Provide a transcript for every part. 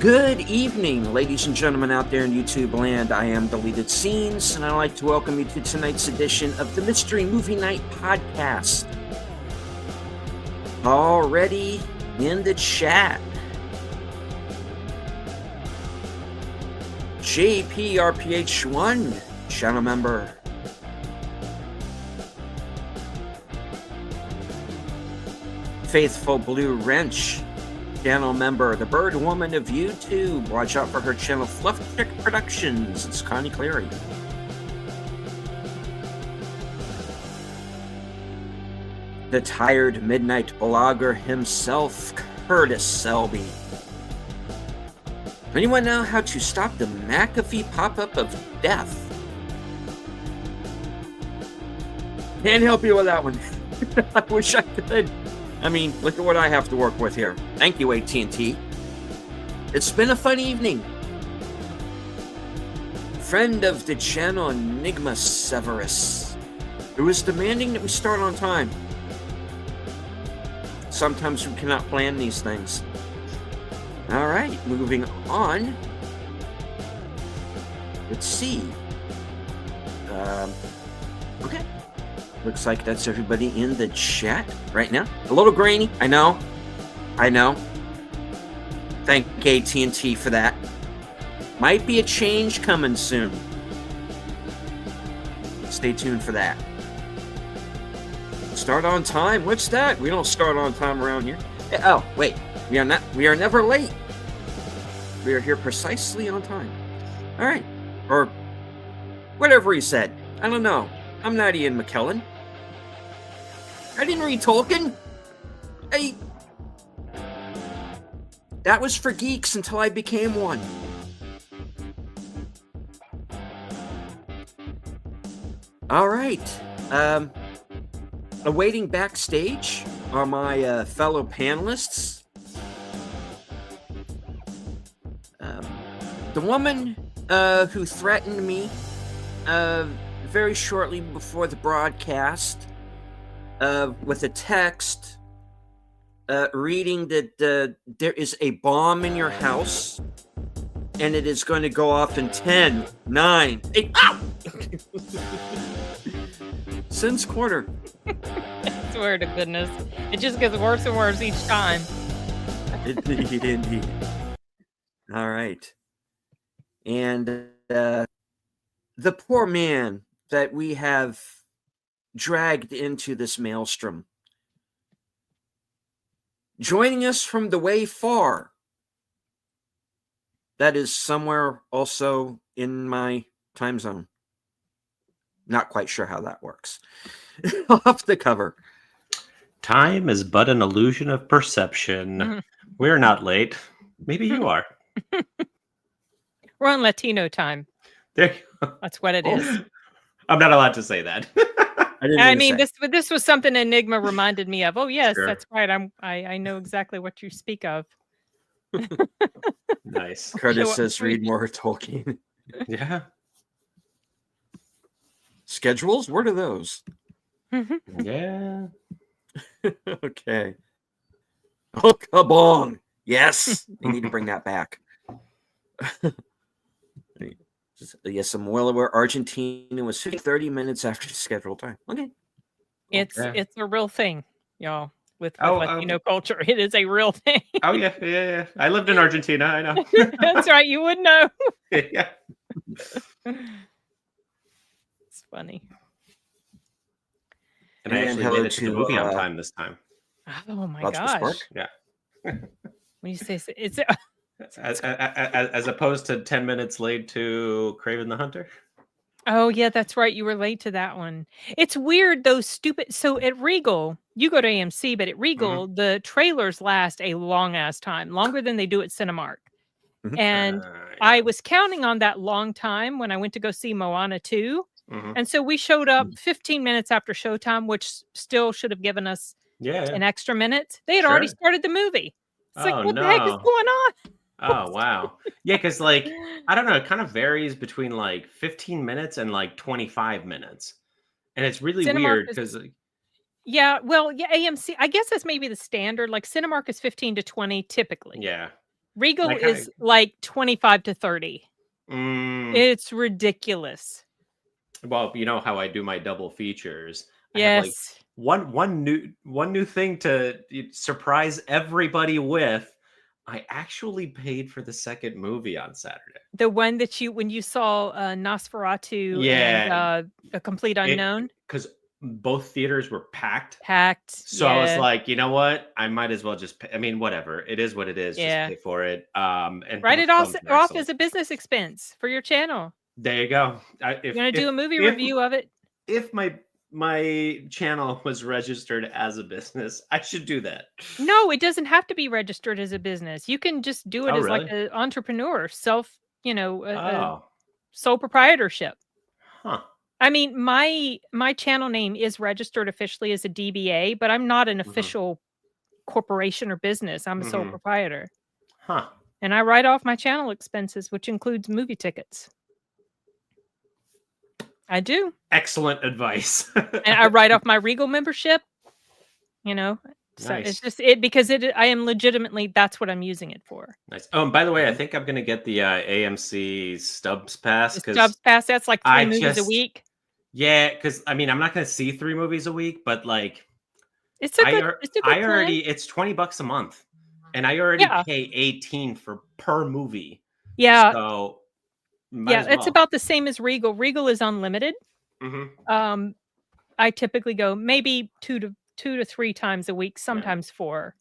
Good evening, ladies and gentlemen out there in YouTube land. I am Deleted Scenes, and I'd like to welcome you to tonight's edition of the Mystery Movie Night Podcast. Already in the chat, JPRPH1, channel member. Faithful Blue Wrench, channel member. The Bird Woman of YouTube. Watch out for her channel, Fluff Chick Productions. It's Connie Cleary. The tired midnight blogger himself, Curtis Selby. Anyone know how to stop the McAfee pop-up of death? Can't help you with that one. I wish I could. I mean, look at what I have to work with here. Thank you, AT&T. It's been a fun evening. Friend of the channel, Enigma Severus, who is demanding that we start on time. Sometimes we cannot plan these things. All right, moving on. Let's see. Okay. Looks like that's everybody in the chat right now. A little grainy, I know. Thank AT&T for that. Might be a change coming soon. Stay tuned for that. Start on time. What's that? We don't start on time around here. Oh, wait. We are never late. We are here precisely on time. All right. Or whatever he said. I don't know. I'm not Ian McKellen. I didn't read Tolkien. That was for geeks until I became one. All right. Awaiting backstage are my fellow panelists. The woman who threatened me very shortly before the broadcast with a text reading that there is a bomb in your house and it is going to go off in 10, 9, 8. Ow! Since quarter. I swear to goodness. It just gets worse and worse each time. Indeed. All right. And the poor man that we have dragged into this maelstrom, joining us from the way far, that is somewhere also in my time zone. Not quite sure how that works. Off the cover. Time is but an illusion of perception. Mm-hmm. We're not late. Maybe you are. We're on Latino time. There you go. That's what it is. I'm not allowed to say that. I mean, this was something Enigma reminded me of. Oh, yes, Sure. That's right. I know exactly what you speak of. Nice. Curtis says read more Tolkien. Yeah. Schedules? What are those? Yeah. Okay. Oh, kabong. Yes. They need to bring that back. Yes, I'm well aware Argentina was 30 minutes after scheduled time. Okay. It's a real thing, y'all, with Latino culture. It is a real thing. Oh, yeah. I lived in Argentina. I know. That's right. You would know. Yeah. It's funny. And I actually made it to the movie on time this time. Oh, my gosh. Yeah. When you say it's... As opposed to 10 minutes late to Kraven the Hunter. Oh, yeah, that's right. You were late to that one. It's weird, those stupid... So at Regal, you go to AMC, but at Regal, the trailers last a long-ass time, longer than they do at Cinemark. And I was counting on that long time when I went to go see Moana 2. And so we showed up 15 minutes after showtime, which still should have given us an extra minute. They had already started the movie. It's like, what the heck is going on? Oh, wow. Yeah, because, like, I don't know, it kind of varies between, like, 15 minutes and, like, 25 minutes. And it's really weird because... Yeah, well, yeah, AMC, I guess that's maybe the standard. Like, Cinemark is 15 to 20 typically. Yeah. Regal I kinda- is like 25 to 30. Mm, It's ridiculous. well, you know how I do my double features. I have like Yes. one new thing to surprise everybody with. I actually paid for the second movie on Saturday. The one that when you saw Nosferatu and Yeah, A Complete it Unknown because both theaters were packed. packed. So I was Yeah. like, you know what? I might as well just pay. I mean, whatever. It is what it is. Just Yeah. pay for it. And Write both it off films are off excellent. as a business expense for your channel. There you go. You're gonna do a movie review of it? If my channel was registered as a business, I should do that. No, it doesn't have to be registered as a business. You can just do it Oh, as like really? an entrepreneur, a Oh, sole proprietorship. huh. I mean, my channel name is registered officially as a DBA, but I'm not an Hmm. official corporation or business. I'm a sole Hmm. proprietor. Huh. And I write off my channel expenses, which includes movie tickets. I do. Excellent advice. And I write off my Regal membership, you know. So it's Nice. just it because I am legitimately that's what I'm using it for. Nice. Oh, and by the way, I Mhm. think I'm gonna get the AMC Stubs pass The because Stubbs Pass, that's like 3 I movies a just week. yeah, because I mean I'm not gonna see 3 movies a week, but like It's a good I plan. already it's $20 a month, and I already Yeah. pay 18 for per movie, Yeah. so might Yeah, as it's well. about the same as Regal. Regal is unlimited. Hmm. Um, I typically go maybe 2 to 3 times a week, Yeah, sometimes 4.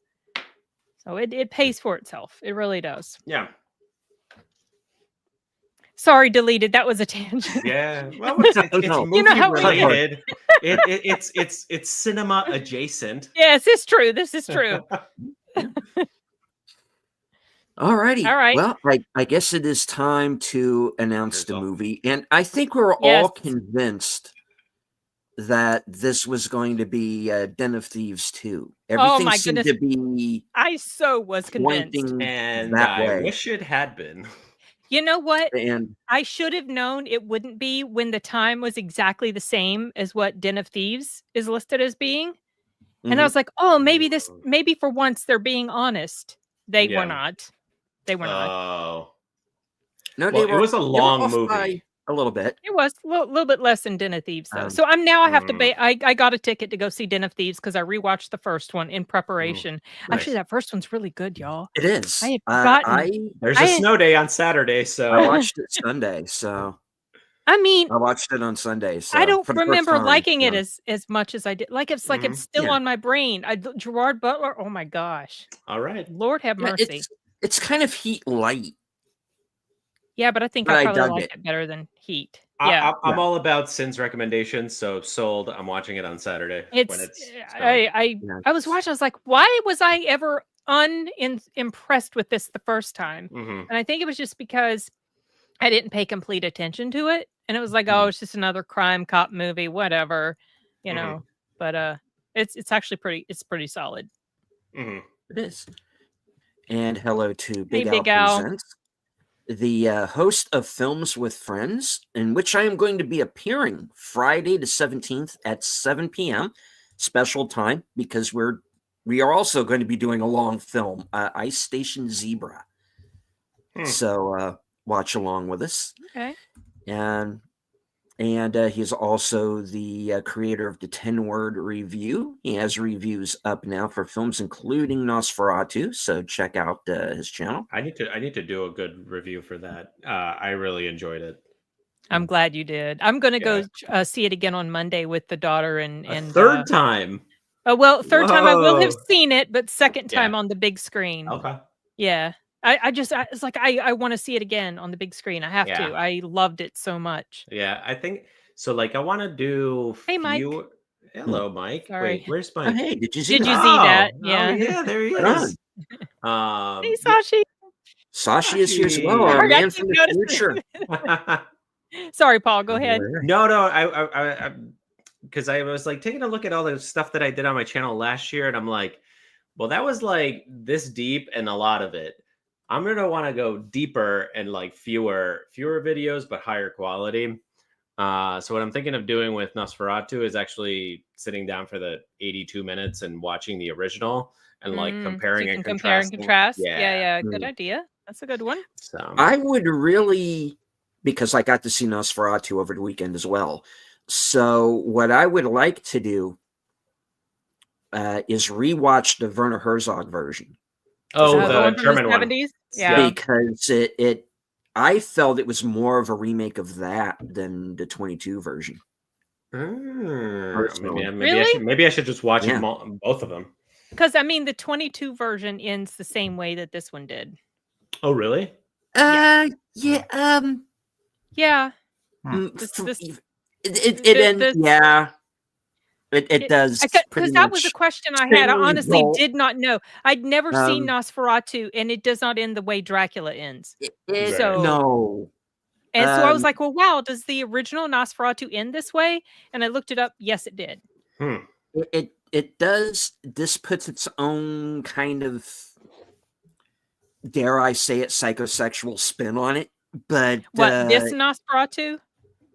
So it pays for itself. It really does. yeah, Sorry, deleted. That was a tangent. yeah. Well, it's No, You know movie how we cut do. her. related. It's cinema adjacent. Yes, it's true. This is true. Yeah. Alrighty. All right. Well, I guess it is time to announce the Result. movie. And I think we're all Yes. convinced that this was going to be Den of Thieves 2. Oh Everything my seemed goodness. to be I so was convinced. pointing And that I way. wish it had been. You know what? And I should have known it wouldn't be when the time was exactly the same as what Den of Thieves is listed as being. And I mhm. was like, "Oh, Mm, maybe for once they're being honest." They were yeah. not. They were not. Oh. No, Well, it was a they were long off by movie. a little bit. It was a little bit less than Den of Thieves, though. Um, So I'm now I have to Mm, pay. I got a ticket to go see Den of Thieves because I rewatched the first one in mhm. preparation. Actually, Nice. that first one's really good, y'all. it is. I had forgotten. There's a I snow day on Saturday, I so watched it Sunday, so I mean, I watched it on Sunday, I so don't for the first remember time. liking it So as much as I did. Like it's mhm. still yeah, on my brain. Gerard Butler. Oh my gosh, All right. Lord have yeah, mercy. it's kind of Heat light, Yeah, but I think I but I probably dug like it. it better than Heat. Yeah, I'm Yeah, all about Sin's recommendations, so sold. I'm watching it on Saturday when it's it's going. yeah. I was watching. I was like, why was I ever impressed with this the first time? Hmm. And I think it was just because I didn't pay complete attention to it, and it was like, oh, Mhm, it's just another crime cop movie, whatever, you Hmm. know. But it's actually pretty solid. Hmm. it is. And hello to Hey, Big Al Big Al. Presents, the host of Films with Friends, in which I am going to be appearing Friday the 17th at 7 p.m. special time because we are also going to be doing a long film, Ice Station Zebra. Hmm. So watch along with us. Okay. And he's also the creator of the 10-Word Review. He has reviews up now for films including Nosferatu, so check out his channel. I need to do a good review for that. I really enjoyed it. I'm glad you did. I'm gonna Yeah. go see it again on Monday with the daughter A third time. oh well, third time I will have Whoa. seen it, but second Yeah. time on the big screen. Okay. Yeah. It's like I want to see it again on the big screen. I have Yeah. to. I loved it so much. Yeah. I think so. Like, I want to do Hey, Mike. few. Hello, Mike. Wait, Sorry. where's Oh, my? hey, did you see Did that? you see that? Oh, Yeah. yeah, there he Right is. Hey, Yeah, Sashi. Sashi is here as well, Sashi. our Sorry, I man keep from the future. noticing. Sorry, Paul. Go ahead. No, because I was like taking a look at all the stuff that I did on my channel last year, and I'm like, well, that was like this deep and a lot of it. I'm gonna want to go deeper and like fewer videos, but higher quality. So what I'm thinking of doing with Nosferatu is actually sitting down for the 82 minutes and watching the original and like So comparing you and can compare and contrasting. contrast. Yeah. Yeah. Good Mm. idea. That's a good one. So I would really, because I got to see Nosferatu over the weekend as well. So what I would like to do is rewatch the Werner Herzog version. oh, The one the from German the one. 70s. Yeah. Yeah. Because I felt it was more of a remake of that than the 22 version. Personally. Maybe I should just watch Yeah. both of them. Because I mean, the 22 version ends the same way that this one did. Oh, really? Yeah. Yeah. Yeah. It ends. Yeah. It does. Because that was a question I had. I honestly result. did not know. I'd never seen Um, Nosferatu, and it does not end the way Dracula ends. Right. So No. and so I was like, well, wow, does the original Nosferatu end this way? And I looked it up. Yes, it did. It does. This puts its own kind of, dare I say it, psychosexual spin on it. But What, this Nosferatu?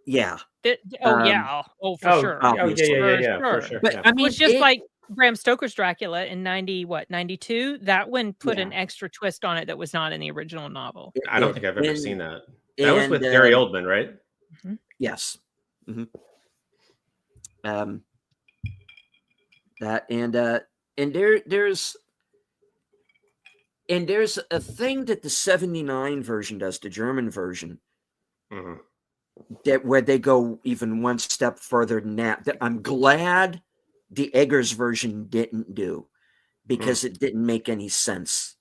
yeah. Yeah. Oh, for sure. Obviously. For sure. But Yeah. I mean, It was just like Bram Stoker's Dracula in 92. That one put an extra twist on it that was not in the original novel. I don't think I've ever seen that. That was with Gary Oldman, right? Yes. Mm-hmm. That and there's a thing that the 79 version does, the German version, that where they go even one step further than that I'm glad the Eggers version didn't do, because it didn't make any sense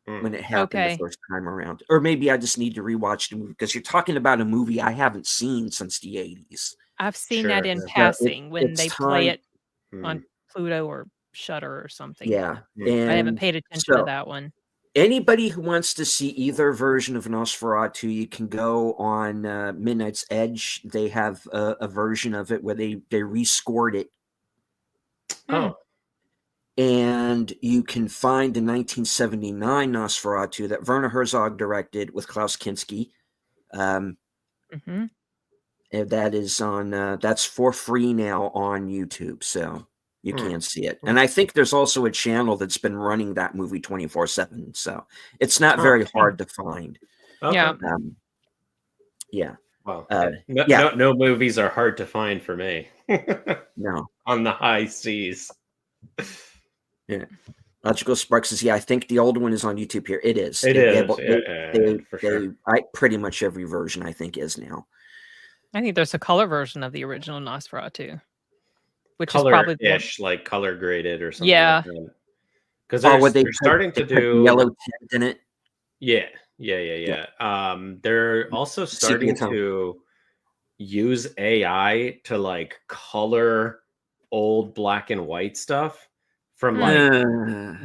when it happened the first time around. Or maybe I just need to rewatch the movie, because you're talking about a movie I haven't seen since the 80s. I've seen that in passing when they play it on Pluto or Shudder or something. Yeah. I haven't paid attention to that one. Anybody who wants to see either version of Nosferatu, you can go on Midnight's Edge. They have a version of it where they rescored it. Oh. And you can find the 1979 Nosferatu that Werner Herzog directed with Klaus Kinski. And that is on, that's for free now on YouTube. So you can see it. And I think there's also a channel that's been running that movie 24/7. So it's not very hard to find. Okay. Yeah. Well, no movies are hard to find for me. No. On the high seas. Yeah. Logical Sparks says, I think the old one is on YouTube here. It is. It is. For sure. Pretty much every version, I think, is now. I think there's a color version of the original Nosferatu, which color is probably like color graded or something. Yeah. Because they're starting to do yellow tint in it. Yeah. They're also starting to use AI to like color old black and white stuff from like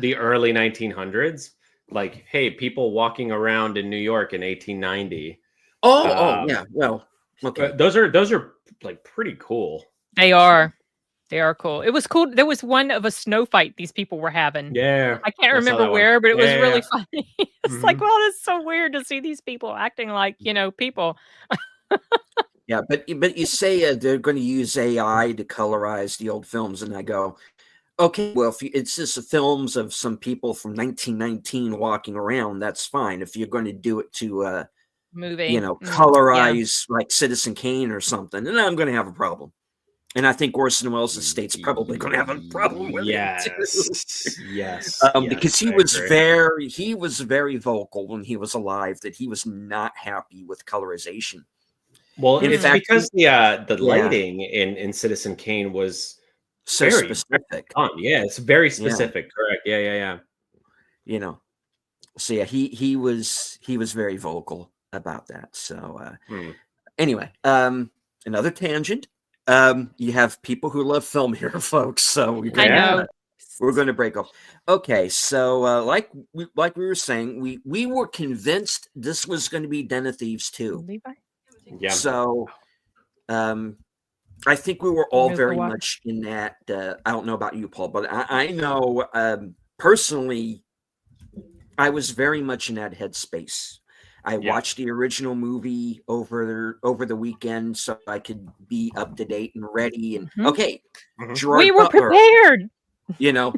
the early 1900s. Like, hey, people walking around in New York in 1890. Yeah. Well, okay. Those are like pretty cool. They are cool. It was cool. There was one of a snow fight these people were having. Yeah. I can't remember where, but it was really funny. It's like, well, it's so weird to see these people acting like, people. Yeah, but you say they're going to use AI to colorize the old films, and I go, okay, well, if it's just films of some people from 1919 walking around, that's fine. If you're going to do it to movie, colorize like Citizen Kane or something, then I'm going to have a problem. And I think Orson Welles' estate's probably going to have a problem with it too. Yes. Because he was very vocal when he was alive that he was not happy with colorization. Well, it's because the lighting in Citizen Kane was so specific. Yeah, it's very specific. Correct. Yeah. So yeah, he was very vocal about that. So anyway, another tangent. You have people who love film here, folks. So we're going to break off. Okay, so like we were saying, we were convinced this was going to be Den of Thieves 2. Yeah. So I think we were all very much in that. I don't know about you, Paul, but I know personally, I was very much in that headspace. I watched the original movie over the weekend so I could be up to date and ready. And okay, Gerard we were Butler, prepared.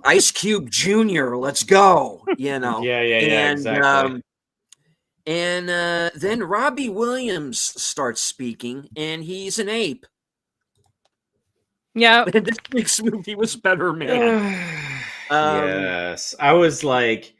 Ice Cube Jr., let's go. Yeah, and, exactly. And then Robbie Williams starts speaking, and he's an ape. Yeah. And this week's movie was better, man. Yes. I was like,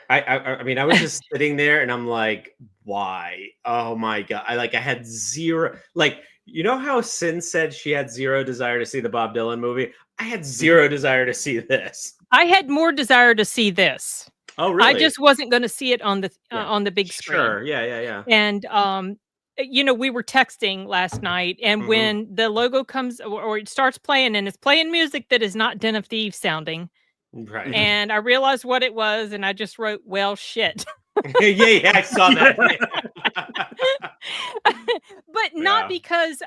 I mean, I was just sitting there and I'm like, why? Oh my God. I had zero, like, you know how Sin said she had zero desire to see the Bob Dylan movie? I had zero desire to see this. I had more desire to see this. Oh, really? I just wasn't going to see it on the big screen. Sure. Yeah. And, we were texting last night, and when the logo comes or it starts playing and it's playing music that is not Den of Thieves sounding. Right. And I realized what it was, and I just wrote, well, shit. yeah, I saw that. But not because,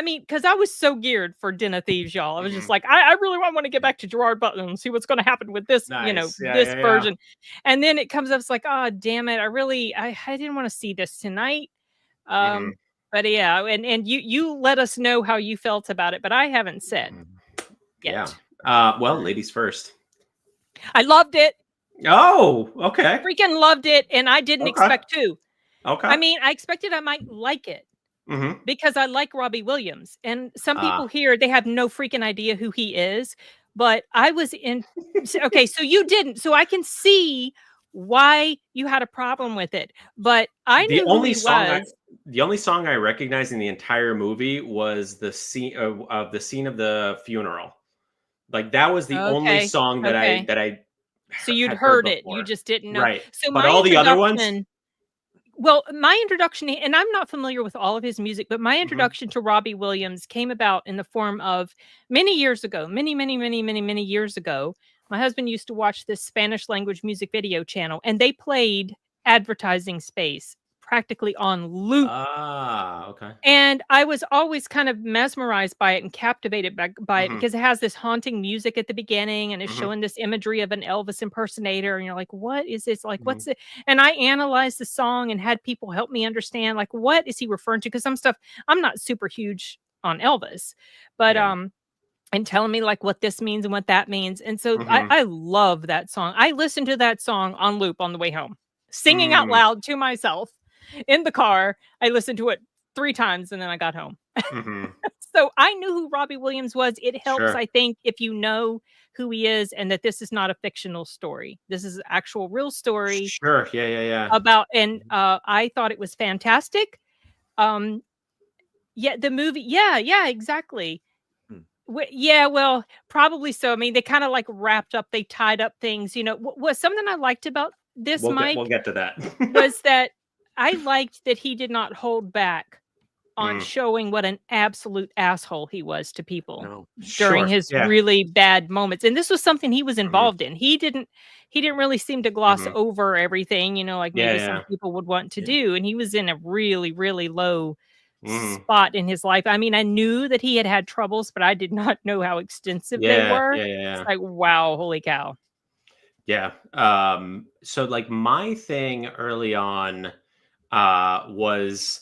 because I was so geared for Den of Thieves, y'all. I was just like, I really want to get back to Gerard Butler and see what's going to happen with this, this version. And then it comes up, it's like, oh, damn it. I didn't want to see this tonight. But yeah, and you let us know how you felt about it, but I haven't said yet. Yeah. Well, ladies first. I loved it. Oh, okay. Freaking loved it, and I didn't expect to. Okay. I mean, I expected I might like it because I like Robbie Williams, and some people here, they have no freaking idea who he is. But I was in. Okay, so you didn't, so I can see why you had a problem with it. But I knew who he was. The only song I recognized in the entire movie was the scene of the funeral. Like that was the only song that I. So you'd heard it, you just didn't know. Right. So but all the other ones. Well, my introduction, and I'm not familiar with all of his music, but my introduction to Robbie Williams came about in the form of many years ago, many years ago. My husband used to watch this Spanish language music video channel, and they played Advertising Space practically on loop. Okay. And I was always kind of mesmerized by it and captivated by it because it has this haunting music at the beginning and it's showing this imagery of an Elvis impersonator. And you're like, what is this? Like, what's it? And I analyzed the song and had people help me understand, like, what is he referring to? Because some stuff, I'm not super huge on Elvis, but, and telling me like what this means and what that means. And so I love that song. I listened to that song on loop on the way home, singing out loud to myself in the car. I listened to it 3 times and then I got home. So I knew who Robbie Williams was. It helps, I think, if you know who he is and that this is not a fictional story. This is an actual real story. Sure. Yeah. About, and I thought it was fantastic. The movie. Yeah, exactly. Well, probably so. I mean, they kind of like wrapped up, they tied up things, was something I liked about this, Mike. We'll get to that. Was that I liked that he did not hold back on showing what an absolute asshole he was to people during his really bad moments. And this was something he was involved in. He didn't really seem to gloss over everything, like maybe some people would want to do. And he was in a really, really low spot in his life. I mean, I knew that he had troubles, but I did not know how extensive they were. Yeah. It's like, wow, holy cow. Yeah. So like my thing early on was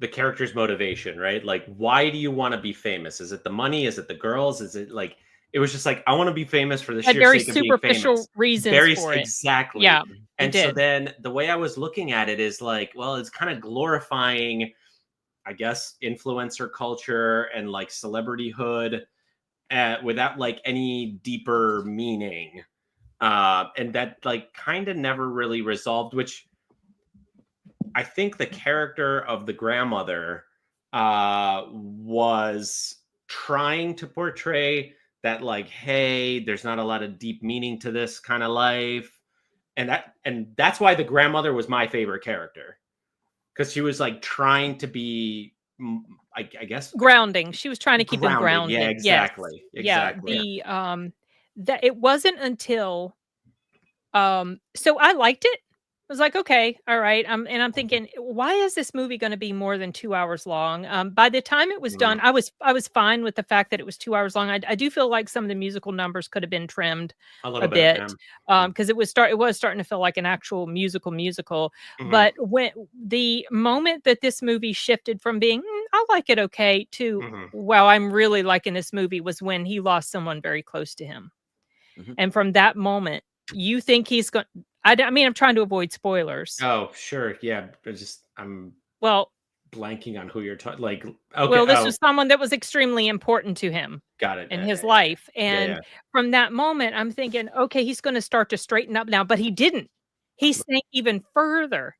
the character's motivation, right? Like, why do you want to be famous? Is it the money? Is it the girls? Is it like, it was just like, I want to be famous for the sheer very sake of being famous. Very superficial reasons for it. Exactly. Yeah. And so then the way I was looking at it is like, well, it's kind of glorifying, I guess, influencer culture and like celebrityhood without like any deeper meaning. And that like kind of never really resolved, which I think the character of the grandmother was trying to portray that like, hey, there's not a lot of deep meaning to this kind of life. And that's why the grandmother was my favorite character. Because she was like trying to be, I guess, grounding. She was trying to keep him grounded. Yeah, exactly. Yes. That it wasn't until so I liked it. was like, okay, all right. And I'm thinking, why is this movie going to be more than 2 hours long? By the time it was done, I was fine with the fact that it was 2 hours long. I do feel like some of the musical numbers could have been trimmed A little a bit, bit, yeah. because it was starting to feel like an actual musical. But when the moment that this movie shifted from being I like it okay to wow, I'm really liking this movie was when he lost someone very close to him. And from that moment, you think he's going. I mean, I'm trying to avoid spoilers. Oh, sure, yeah. But I'm Well, blanking on who you're talking. Like, okay, well, this was someone that was extremely important to him got it. in his life, and yeah. from that moment, I'm thinking, okay, he's going to start to straighten up now, but he didn't. He sank even further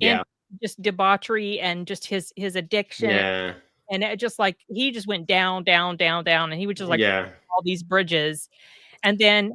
in Yeah. just debauchery and just his addiction, Yeah. and it just like he just went down, down, down, down, and he was just like Yeah. all these bridges. And then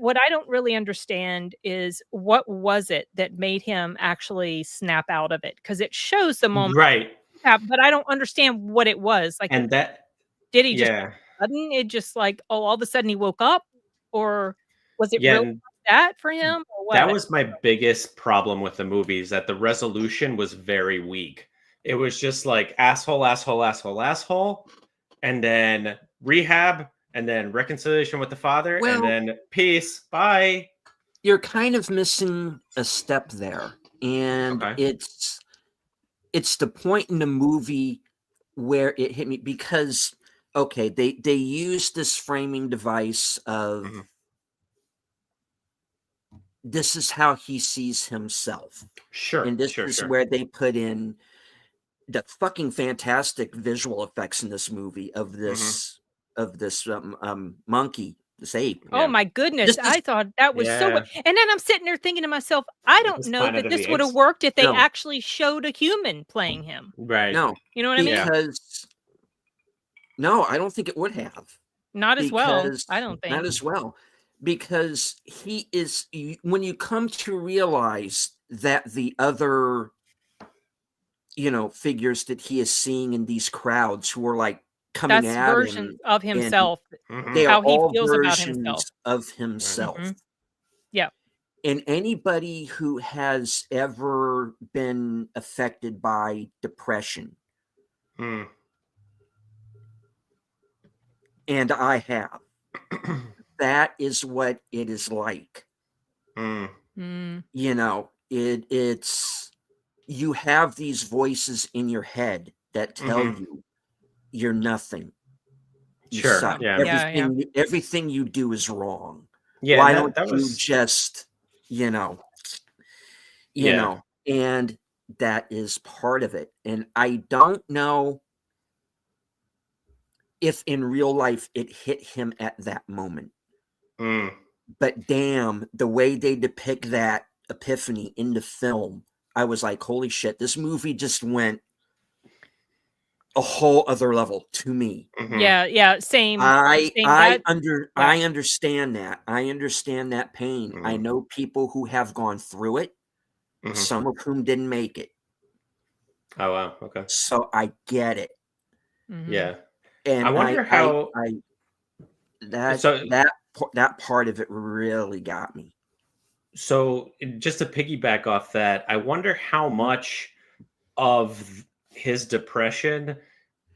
what I don't really understand is what was it that made him actually snap out of it? Because it shows the moment, Right. but I don't understand what it was. Like, And that, did he just yeah. sudden it just like, oh, all of a sudden he woke up, or was it Yeah. really And that for him, or that what? was my biggest problem with the movies, that the resolution was very weak. It was just like asshole, asshole, asshole, asshole, and then rehab, and then reconciliation with the father, and Well, then peace, bye. you're kind of missing a step there, and Okay. it's the point in the movie where it hit me because okay, they used this framing device of this is how he sees himself. Sure. And this Sure. is Sure. where they put in the fucking fantastic visual effects in this movie of this monkey, this ape. Oh my goodness, This is I thought that was so Yeah. and then I'm sitting there thinking to myself, I don't This know Planet that of the this would have Apes. worked if they No. actually showed a human playing him. Right. No, You know what I mean? because no, I don't think it would have. Not as well, Because I don't think. not as well. Because he is when you come to realize that the other figures that he is seeing in these crowds who are like coming That's at versions him, of and himself, they are how he all feels about versions himself. of himself. Yeah. And anybody who has ever been affected by depression, and I have, that is what it is like. It's you have these voices in your head that tell you you're nothing. You suck. Yeah. Everything you do is wrong. Yeah. Why that don't you was just, and that is part of it. And I don't know if in real life it hit him at that moment. But damn, the way they depict that epiphany in the film, I was like, holy shit, this movie just went a whole other level to me. Yeah, same. I That understand that. I understand that pain. I know people who have gone through it, some of whom didn't make it. Oh wow, okay. So I get it. Yeah. And I wonder how that part of it really got me. So just to piggyback off that, I wonder how much of his depression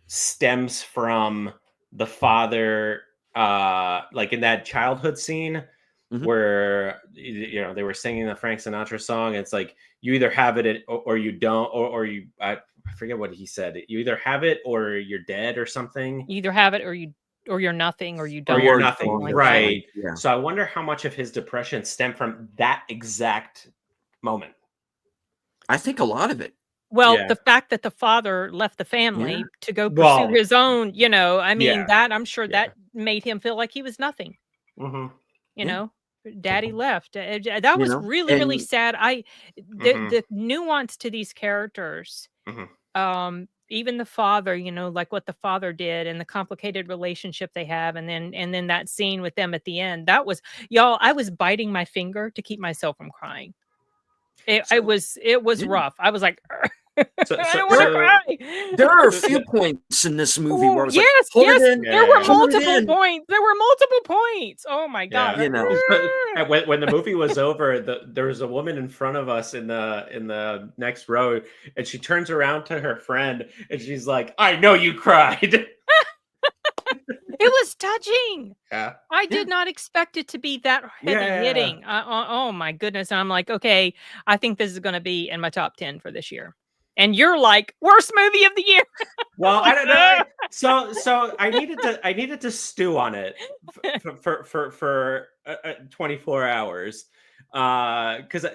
stems from the father, like in that childhood scene where they were singing the Frank Sinatra song. It's like you either have it or you don't, or you I forget what he said. You either have it or you're dead or something. You either have it or you're nothing, or you don't. Or you're nothing, like right? Yeah. So I wonder how much of his depression stemmed from that exact moment. I think a lot of it. Well, the fact that the father left the family to go pursue his own, that I'm sure that made him feel like he was nothing. Daddy left. That was really, really sad. The nuance to these characters, even the father, like what the father did and the complicated relationship they have, and then that scene with them at the end. That was, y'all, I was biting my finger to keep myself from crying. It was rough. I was like, I don't want to cry. There are a few points in this movie where I was yes, like, yes, there were hold it multiple in. points. There were multiple points. Oh my god! You know. when the movie was over, there was a woman in front of us in the next row, and she turns around to her friend, and she's like, "I know you cried." It was touching. Yeah. I did not expect it to be that heavy hitting. Oh my goodness! I'm like, okay, I think this is going to be in my top 10 for this year. And you're like, worst movie of the year. Well, I don't know. So I needed to stew on it for 24 hours, because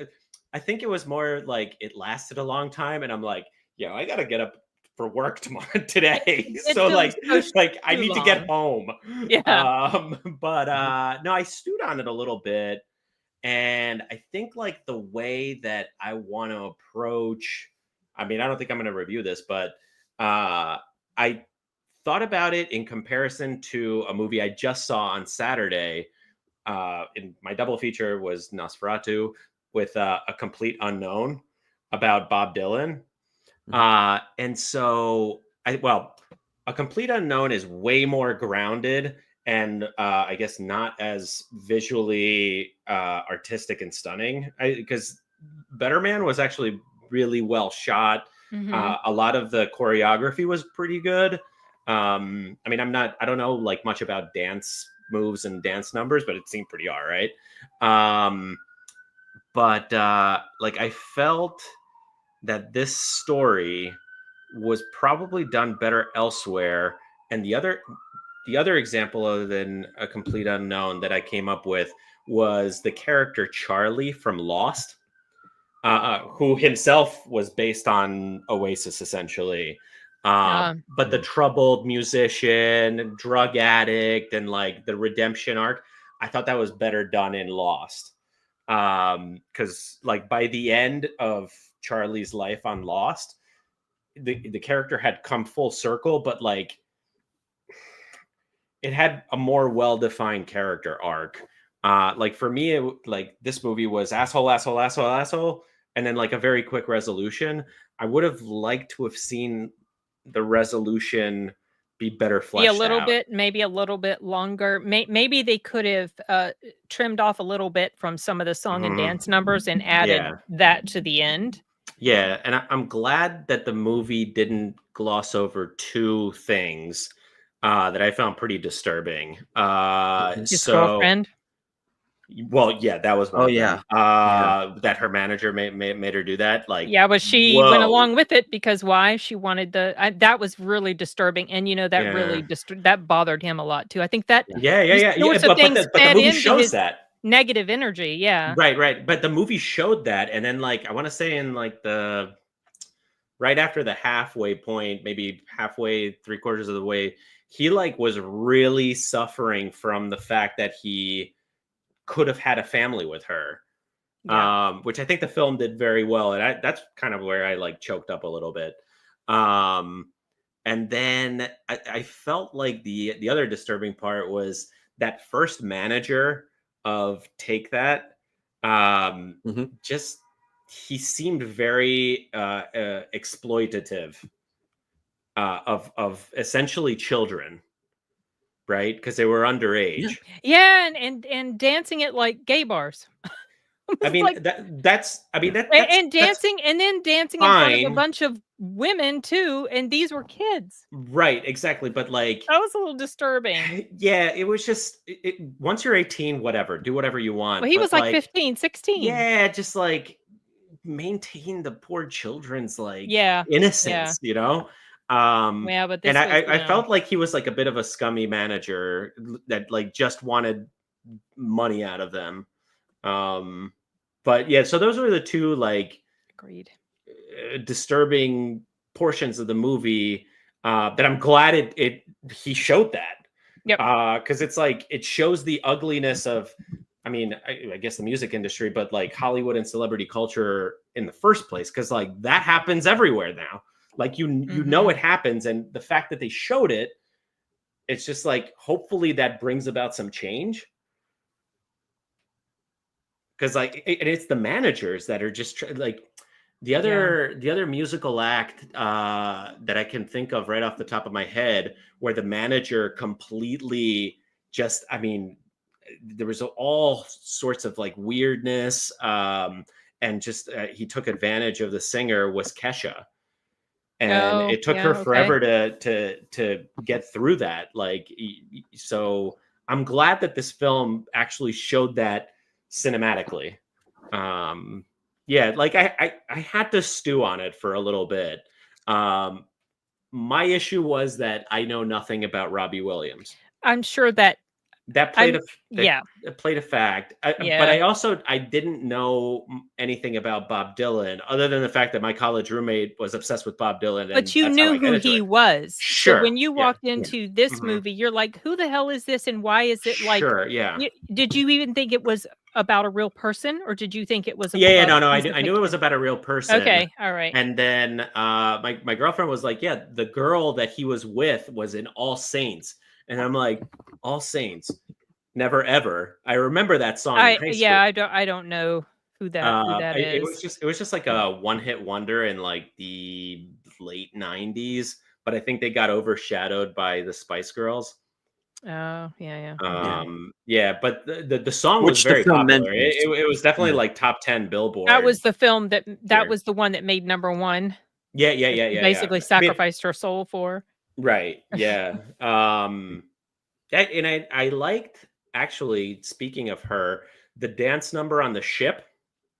I think it was more like it lasted a long time, and I'm like, I gotta get up for work today. So like I need to get home. Yeah. But no, I stewed on it a little bit, and I think like the way that I want to approach. I mean, I don't think I'm going to review this, but I thought about it in comparison to a movie I just saw on Saturday. In my double feature was Nosferatu with A Complete Unknown about Bob Dylan. And so, A Complete Unknown is way more grounded and I guess not as visually artistic and stunning. Because Better Man was actually really well shot. A lot of the choreography was pretty good. I mean, I don't know like much about dance moves and dance numbers, but it seemed pretty all right. But like I felt that this story was probably done better elsewhere. And the other example other than A Complete Unknown that I came up with was the character Charlie from Lost. Who himself was based on Oasis, essentially. But the troubled musician, drug addict, and like the redemption arc, I thought that was better done in Lost. Because like by the end of Charlie's life on Lost, the character had come full circle, but like it had a more well-defined character arc. Like for me, like this movie was asshole, and then like a very quick resolution. I would have liked to have seen the resolution be better fleshed out. Maybe a little bit longer. Maybe they could have trimmed off a little bit from some of the song and dance numbers and added that to the end. Yeah, and I'm glad that the movie didn't gloss over two things that I found pretty disturbing. His girlfriend. Well, yeah, that was one. That her manager made her do that. Like, but she went along with it because why? She wanted that was really disturbing, and that really that bothered him a lot too. I think that But the movie shows that negative energy. Yeah, right. But the movie showed that, and then like I want to say in like the right after the halfway point, maybe halfway, 3/4 of the way, he like was really suffering from the fact that he could have had a family with her, which I think the film did very well, and that's kind of where I like choked up a little bit. And then I felt like the other disturbing part was that first manager of Take That. Just he seemed very exploitative of essentially children. Right, because they were underage. And dancing at like gay bars. I mean, like, that's dancing in front of a bunch of women too, and these were kids. Right, exactly. But like that was a little disturbing. Yeah, it was just once you're 18, whatever, do whatever you want. Well, he was like 15, 16. Yeah, just like maintain the poor children's like innocence, but this I felt like he was like a bit of a scummy manager that like just wanted money out of them. But yeah, so those were the two like disturbing portions of the movie that I'm glad he showed that. Because it's like it shows the ugliness of, I mean, I guess the music industry, but like Hollywood and celebrity culture in the first place, because like that happens everywhere now. Like you know it happens, and the fact that they showed it, it's just like hopefully that brings about some change. Because like it's the managers that are just like The other musical act that I can think of right off the top of my head, where the manager completely just, I mean, there was all sorts of like weirdness, and just he took advantage of the singer, was Kesha, and Oh, it took yeah, her okay. forever to get through that. Like, so I'm glad that this film actually showed that cinematically. Yeah, like I had to stew on it for a little bit. My issue was that I know nothing about Robbie Williams. I'm sure that That played I'm a yeah, that played a fact. But yeah. I didn't know anything about Bob Dylan other than the fact that my college roommate was obsessed with Bob Dylan, But and you that's how knew I got who into he it. was. So Sure. when you Yeah. walked into this Mhm. movie, you're like, "Who the hell is this and why is it like?" Sure. Yeah. Did you even think it was about a real person, or did you think it was a, Yeah, yeah, a no, no, piece of I knew it was fiction? about a real person. Okay, all right. And then my girlfriend was like, "Yeah, the girl that he was with was in All Saints," and I'm like, "All Saints, Never Ever." I remember that song in high school. I don't know who that is. It was just like a one hit wonder in like the late '90s, but I think they got overshadowed by the Spice Girls. Oh, yeah, Yeah. okay. Yeah, but the song was Which the very film popular. mentions. It was definitely Yeah. like top 10 That Billboard was the film that here. was the one that made number 1 Yeah, yeah, that yeah, she yeah, yeah. basically I mean, sacrificed her soul for. right, yeah. And I liked, actually, speaking of her, the dance number on the ship,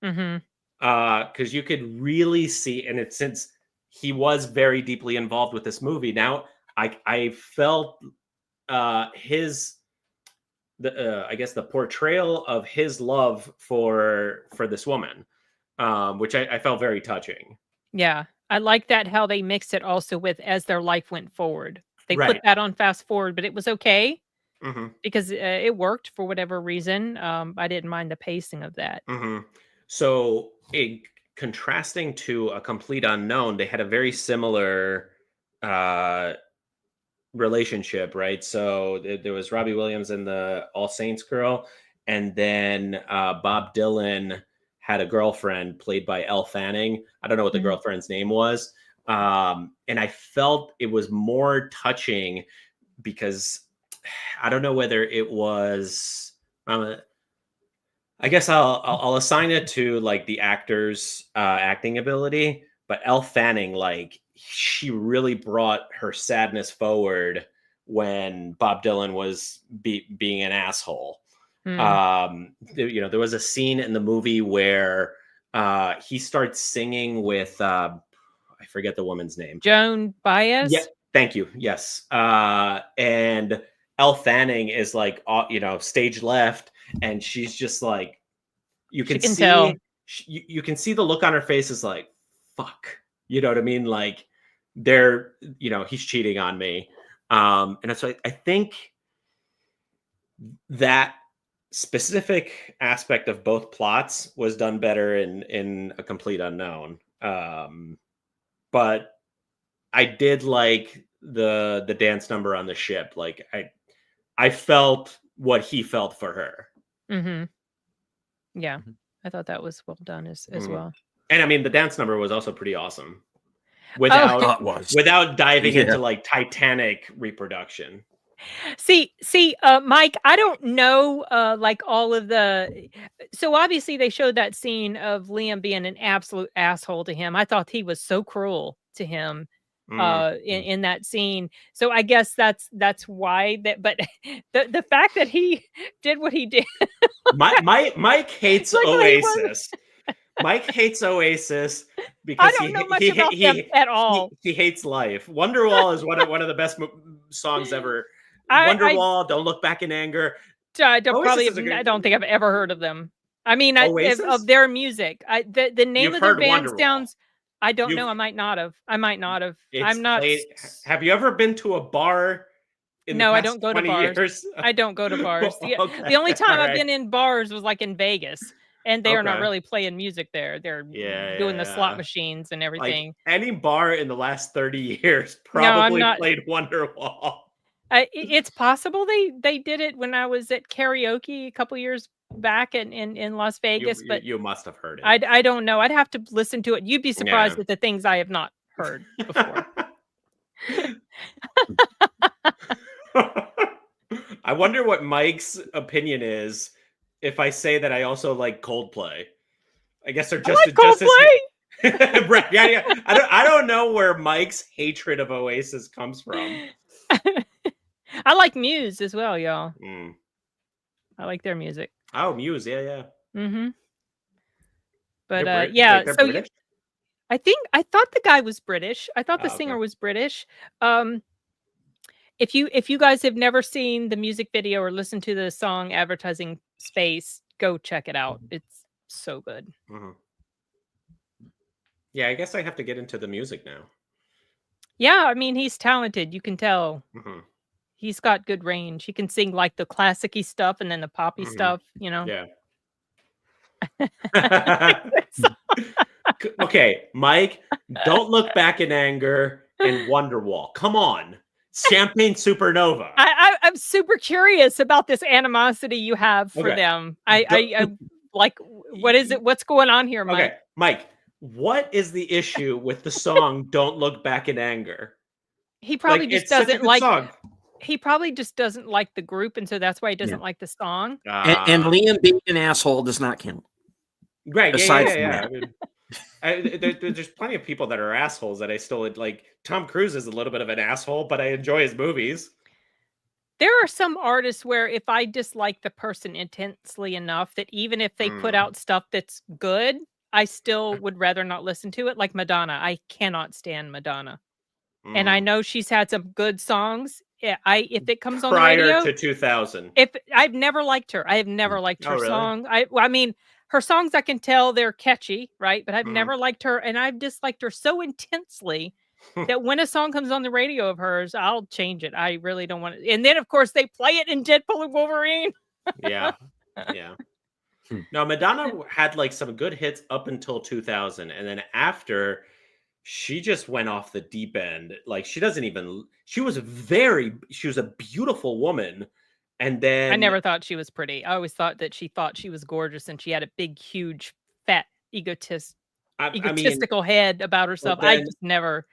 Mhm. because you could really see, and it since he was very deeply involved with this movie. Now I felt his the I guess the portrayal of his love for this woman, which I felt very touching. Yeah. I like that how they mixed it also with as their life went forward. They put Right. that on fast forward, but it was okay Hmm. because, it worked for whatever reason. I didn't mind the pacing of that. Hmm. So, contrasting to A Complete Unknown, they had a very similar uh, relationship, right? So there was Robbie Williams and the All Saints girl, and then Bob Dylan had a girlfriend played by Elle Fanning. I don't know what the Mhm. girlfriend's name was, and I felt it was more touching because I don't know whether it was. I guess I'll assign it to like the actor's acting ability, but Elle Fanning, like, she really brought her sadness forward when Bob Dylan was being an asshole. Mm. There was a scene in the movie where he starts singing with I forget the woman's name. Joan Yeah, Baez? thank you. Yes, and Elle Fanning is like, stage left, and she's just like, you She can can tell. see you can see the look on her face is like, fuck, you know what I mean? Like, he's cheating on me. And so I think that specific aspect of both plots was done better in A Complete Unknown. But I did like the dance number on the ship. Like, I felt what he felt for her. Mhm. Yeah. Mhm. I thought that was well done as Mm. well. And I mean, the dance number was also pretty awesome. Oh, Oh, it was. Without diving Yeah. into like Titanic reproduction. see, Mike, I don't know, like all of the so obviously they showed that scene of Liam being an absolute asshole to him. I thought he was so cruel to him, Mm. in that scene. So I guess that's why that but the fact that he did what he did, Mike hates like he was Oasis. Mike hates Oasis I because don't know much about them at all. he hates life. Wonderwall is one of the best songs ever. I Wonderwall, Don't Look Back in Anger. I don't Oasis probably is have a I great. don't think I've ever heard of them. I mean, of Oasis? their music. The name You've of their heard band Wonderwall. sounds I don't know, You've I might not have. I might not have. It's I'm not played. Have you ever been to a bar in the No, I past don't go to 20 bars. years? I don't go to bars. Okay. The only All time I've right. been in bars was, like, in Vegas, and they are not Okay. really playing music there. They're Yeah, doing yeah, the slot yeah. machines and Like, everything. any bar in the last 30 years No, I'm probably not played Wonderwall. it's possible they did it when I was at karaoke a couple years back in Las Vegas, but you must have heard it. I don't know. I'd have to listen to it. You'd be surprised at the things I have not heard before. I wonder what Mike's opinion is if I say that I also like Coldplay. I guess they're just Coldplay. Right, yeah. I don't know where Mike's hatred of Oasis comes from. I like Muse as well, y'all. Mm. I like their music. Oh, Muse, yeah. Mm-hmm. But they're British? I thought the guy was British. I thought the singer was British. If you guys have never seen the music video or listened to the song Advertising Space, go check it out. It's so good. Mm-hmm. Yeah, I guess I have to get into the music now. Yeah, I mean, he's talented. You can tell. Mm-hmm. He's got good range. He can sing like the classic-y stuff and then the poppy stuff, you know? Yeah. Okay, Mike, Don't Look Back in Anger and Wonderwall. Come on. Champagne Supernova. I'm super curious about this animosity you have for them. I like, what is it? What's going on here, Mike? Okay, Mike, what is the issue with the song Don't Look Back in Anger? He probably just doesn't like song. He probably just doesn't like the group, and so that's why he doesn't like the song. And Liam being an asshole does not count. Right, yeah. I mean, there's plenty of people that are assholes that I still like. Tom Cruise is a little bit of an asshole, but I enjoy his movies. There are some artists where if I dislike the person intensely enough that even if they put out stuff that's good, I still would rather not listen to it. Like Madonna. I cannot stand Madonna. And I know she's had some good songs. If it comes on the radio, prior to 2000, if I've never liked her, I have never liked her song. I mean, her songs I can tell they're catchy, right? But I've never liked her, and I've disliked her so intensely that when a song comes on the radio of hers, I'll change it. I really don't want it. And then, of course, they play it in Deadpool and Wolverine. Yeah. No, Madonna had like some good hits up until 2000, and then after, she just went off the deep end. Like she was a beautiful woman. And then I never thought she was pretty. I always thought that she was gorgeous and she had a big, huge, fat, egotistical head about herself. I have never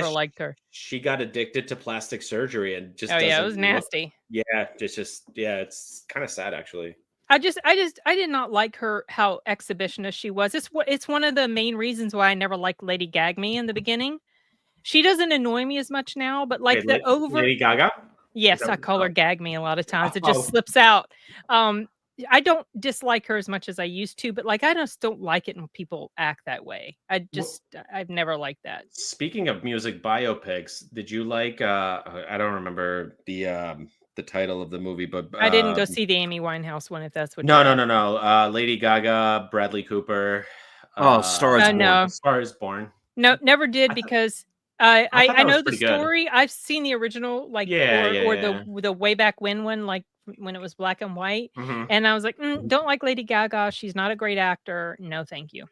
liked her. She got addicted to plastic surgery and just it was nasty. It's kind of sad actually. I did not like her, how exhibitionist she was. It's one of the main reasons why I never liked Lady Gaga in the beginning. She doesn't annoy me as much now, but like Lady Gaga? Yes, I call her Gag Me a lot of times. It just slips out. I don't dislike her as much as I used to, but like I just don't like it when people act that way. I've never liked that. Speaking of music biopics, did you like I don't remember the title of the movie, but I didn't go see the Amy Winehouse one. If that's what. No. Lady Gaga, Bradley Cooper. Star is Born. No. Star is Born. No, never did because I know the story. Good. I've seen the original, or the way back when one, like when it was black and white, and I was like, don't like Lady Gaga. She's not a great actor. No, thank you.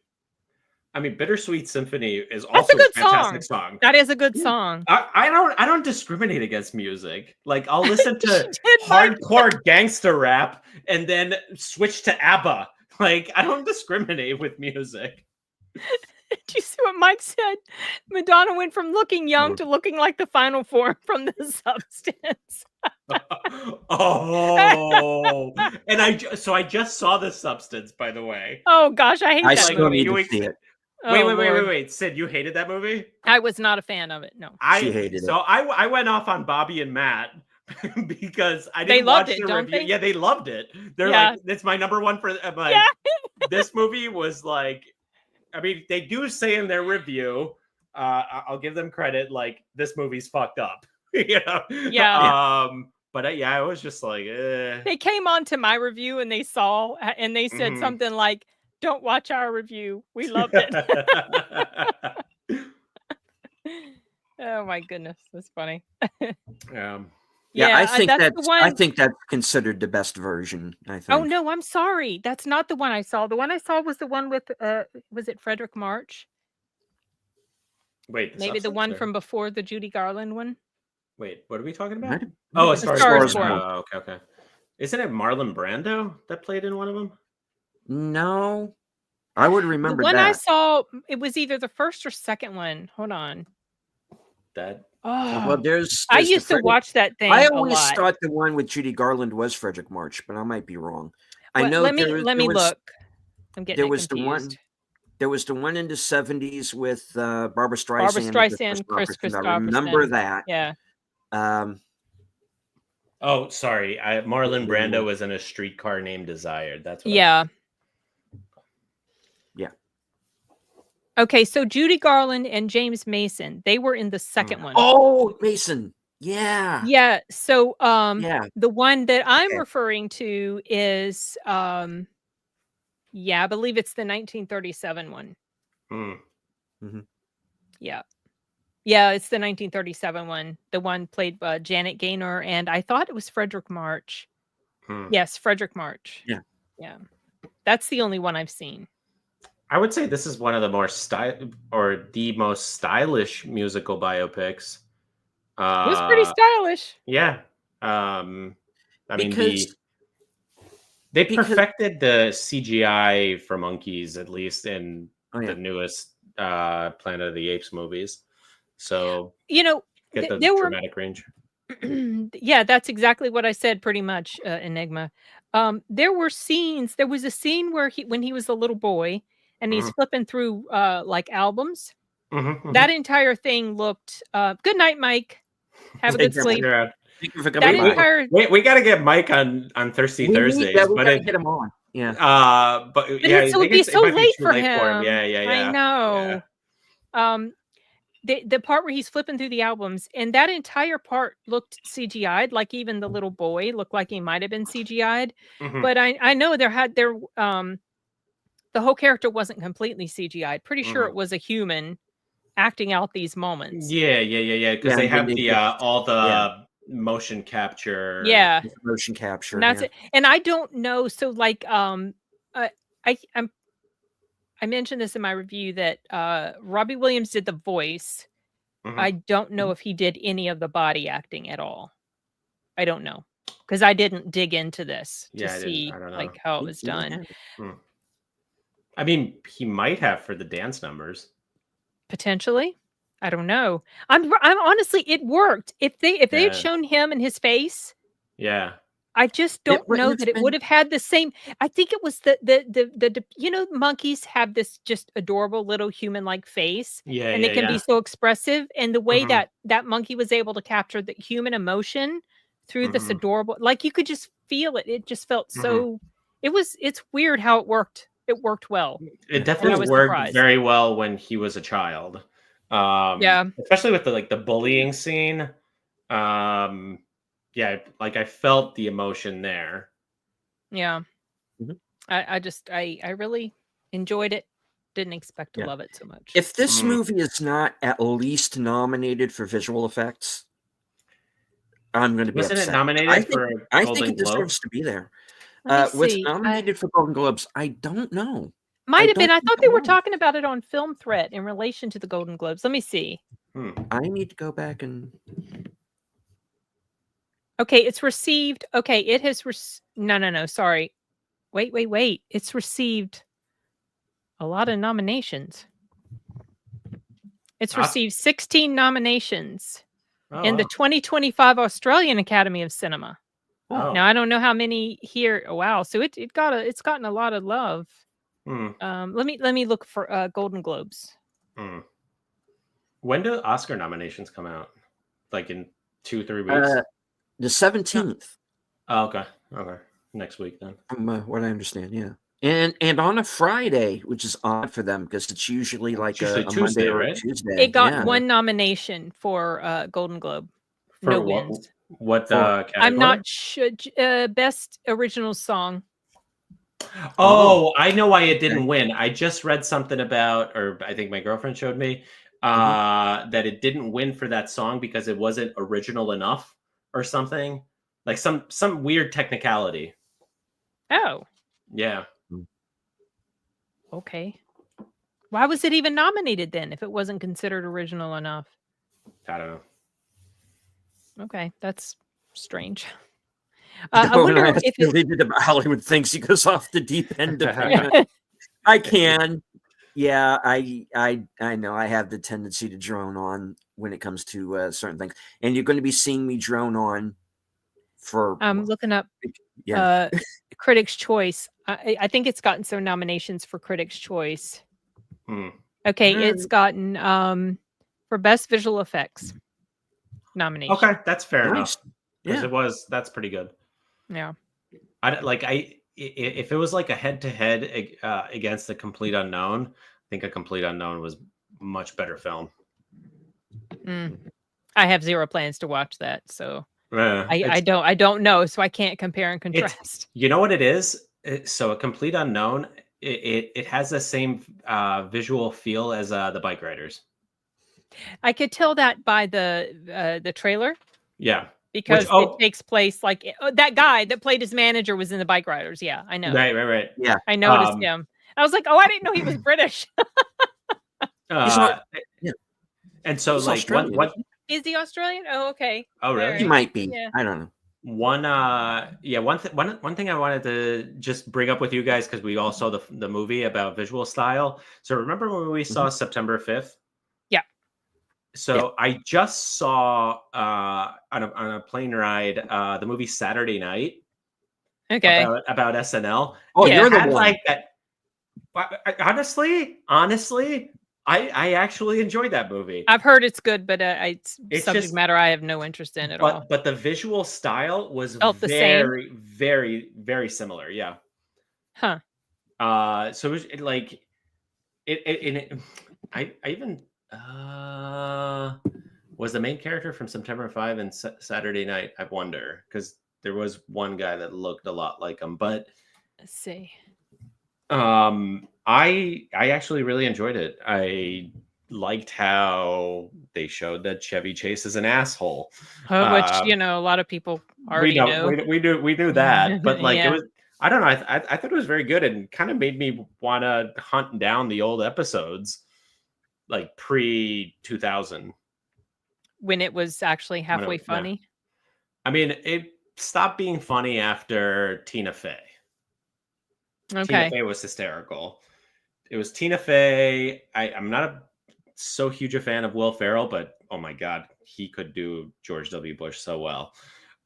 I mean, Bittersweet Symphony is also a fantastic song. That is a good song. I don't discriminate against music. Like I'll listen to hardcore gangster rap and then switch to ABBA. Like I don't discriminate with music. Do you see what Mike said? Madonna went from looking young to looking like the final form from The Substance. And I just saw The Substance, by the way. Oh gosh, I hate that still movie. need to see it. Wait. Sid, you hated that movie? I was not a fan of it. No, she hated it. So I went off on Bobby and Matt because I didn't watch the review. Yeah, they loved it. They're like, it's my number one for. This movie was like, I mean, they do say in their review, I'll give them credit, like this movie's fucked up. You know? Yeah. But I was just like, They came on to my review and they saw and they said something like, "Don't watch our review. We loved it." Oh my goodness, that's funny. I think that's considered the best version. I think. Oh no, I'm sorry. That's not the one I saw. The one I saw was the one with was it Frederick March? Wait, maybe the one from before the Judy Garland one. Wait, what are we talking about? Star is Born. Oh, okay. Isn't it Marlon Brando that played in one of them? No, I would The remember one I that. saw, it was either the first or second one. Hold on. That Well, Oh, there's I the used to Frederick. watch that I thing a always lot. thought the one with Judy Garland was Frederick March, but I might be wrong. I Well, know let there me was look. I'm getting there it was the confused. one there was the one in the 70s with Barbara Barbara Streisand and Kris Streisand, Chris Kristofferson. I remember Christopherson. that. Yeah. Oh, sorry. Marlon Brando was in A Streetcar Named Desire. That's what. Yeah. Yeah. Okay, so Judy Garland and James Mason, they were in the second one. Oh, Mason. Yeah. Yeah. So Yeah. the one that I'm Okay. referring to is yeah, I believe it's the 1937 one. Mm-hmm. Yeah. Yeah, it's the 1937 one. The one played by Janet Gaynor, and I thought it was Frederick March. Yes, Frederick March. Yeah. Yeah. That's the only one I've seen. I would say this is one of the the most stylish musical biopics. It was pretty stylish. Yeah. I mean, they because- perfected the CGI for monkeys, at least in the newest Planet of the Apes movies. So, you know, get the there dramatic range. Yeah, that's exactly what I said pretty much, Enigma. There were scenes. There was a scene where when he was a little boy and he's flipping through like albums. That entire thing looked good night, Mike. Have a good sleep. We got to get Mike on Thirsty Thursdays. We got to get him on. Yeah. But it would be so late for him. Yeah. I know. Yeah. The part where he's flipping through the albums, and that entire part looked CGI'd, like even the little boy looked like he might have been CGI'd. But I know the whole character wasn't completely CGI'd. Pretty sure it was a human acting out these moments. Yeah. Because they have all the motion capture. Yeah, motion capture. And that's it. And I don't know. So like, I mentioned this in my review that Robbie Williams did the voice. I don't know if he did any of the body acting at all. I don't know because I didn't dig into this to see like how it was done. I mean, he might have for the dance numbers. Potentially. I don't know. I'm honestly, it worked. If they had shown him and his face. Yeah. I just don't know that it would have had the same. I think it was the monkeys have this just adorable little human-like face, and they can be so expressive. And the way that monkey was able to capture the human emotion through this adorable, like you could just feel it. It just felt so. It's weird how it worked. It worked well. It definitely worked very well when he was a child. Especially with the bullying scene. Yeah, like I felt the emotion there. Yeah. I really enjoyed it. Didn't expect to love it so much. If this movie is not at least nominated for visual effects, I'm going to be upset. Wasn't it nominated for Golden I think it deserves Globes? to be there. Was nominated for Golden Globes? I don't know. Might have been. I thought they were talking about it on Film Threat in relation to the Golden Globes. Let me see. I need to go back and. Okay, it's received. Okay, it has. No. Sorry. Wait. It's received a lot of nominations. It's received 16 nominations in the 2025 Australian Academy of Cinema. Now I don't know how many here. Oh, wow. So it's gotten a lot of love. Let me look for Golden Globes. When do Oscar nominations come out? Like in 2-3 weeks? The 17th. Oh, okay. Next week then. What I understand, yeah. And on a Friday, which is odd for them because it's usually like a Tuesday, Monday or right? a Tuesday. It got one nomination for Golden Globe. For no what, wins. What category? I'm not sure. Best original song. Oh, I know why it didn't win. I just read something about, or I think my girlfriend showed me, that it didn't win for that song because it wasn't original enough or something. Like some weird technicality. Oh. Yeah. Okay. Why was it even nominated then if it wasn't considered original enough? I don't know. Okay, that's strange. I wonder if he did about Hollywood things. He goes off the deep end of I can. Yeah, I know I have the tendency to drone on when it comes to certain things, and you're going to be seeing me drone on for. I'm looking up Critics' Choice. I think it's gotten some nominations for Critics' Choice. Okay, it's gotten for Best Visual Effects nomination. Okay, that's fair enough. Because that's pretty good. Yeah. If it was like a head-to-head against The Complete Unknown, I think A Complete Unknown was much better film. I have zero plans to watch that, so I don't know, so I can't compare and contrast. You know what it is? So A Complete Unknown, it has the same visual feel as The Bike Riders. I could tell that by the trailer. Yeah. Because it takes place like that guy that played his manager was in The Bike Riders. Yeah, I know. Right. Yeah. I noticed him. I was like, oh, I didn't know he was British. And so he's like what is he Australian? Oh, okay. Oh, really? Right. He might be. Yeah. I don't know. One thing I wanted to just bring up with you guys, because we all saw the movie about visual style. So remember when we saw September 5th? Yeah. So I just saw on a plane ride the movie Saturday Night. Okay. About SNL. Oh, you're the one. Like that. Honestly, I actually enjoyed that movie. I've heard it's good, but it's subject matter I have no interest in at all. But the visual style was very, very similar. Yeah. Huh. So it was like I even was the main character from September 5 and Saturday Night. I wonder, because there was one guy that looked a lot like him. But let's see. I actually really enjoyed it. I liked how they showed that Chevy Chase is an asshole, which a lot of people already know. We knew that, but like it was. I don't know. I thought it was very good and kind of made me want to hunt down the old episodes, like pre-2000, when it was actually halfway funny. Yeah. I mean, it stopped being funny after Tina Fey. Okay. Tina Fey was hysterical. It was Tina Fey. I'm not so huge a fan of Will Ferrell, but oh my God, he could do George W. Bush so well.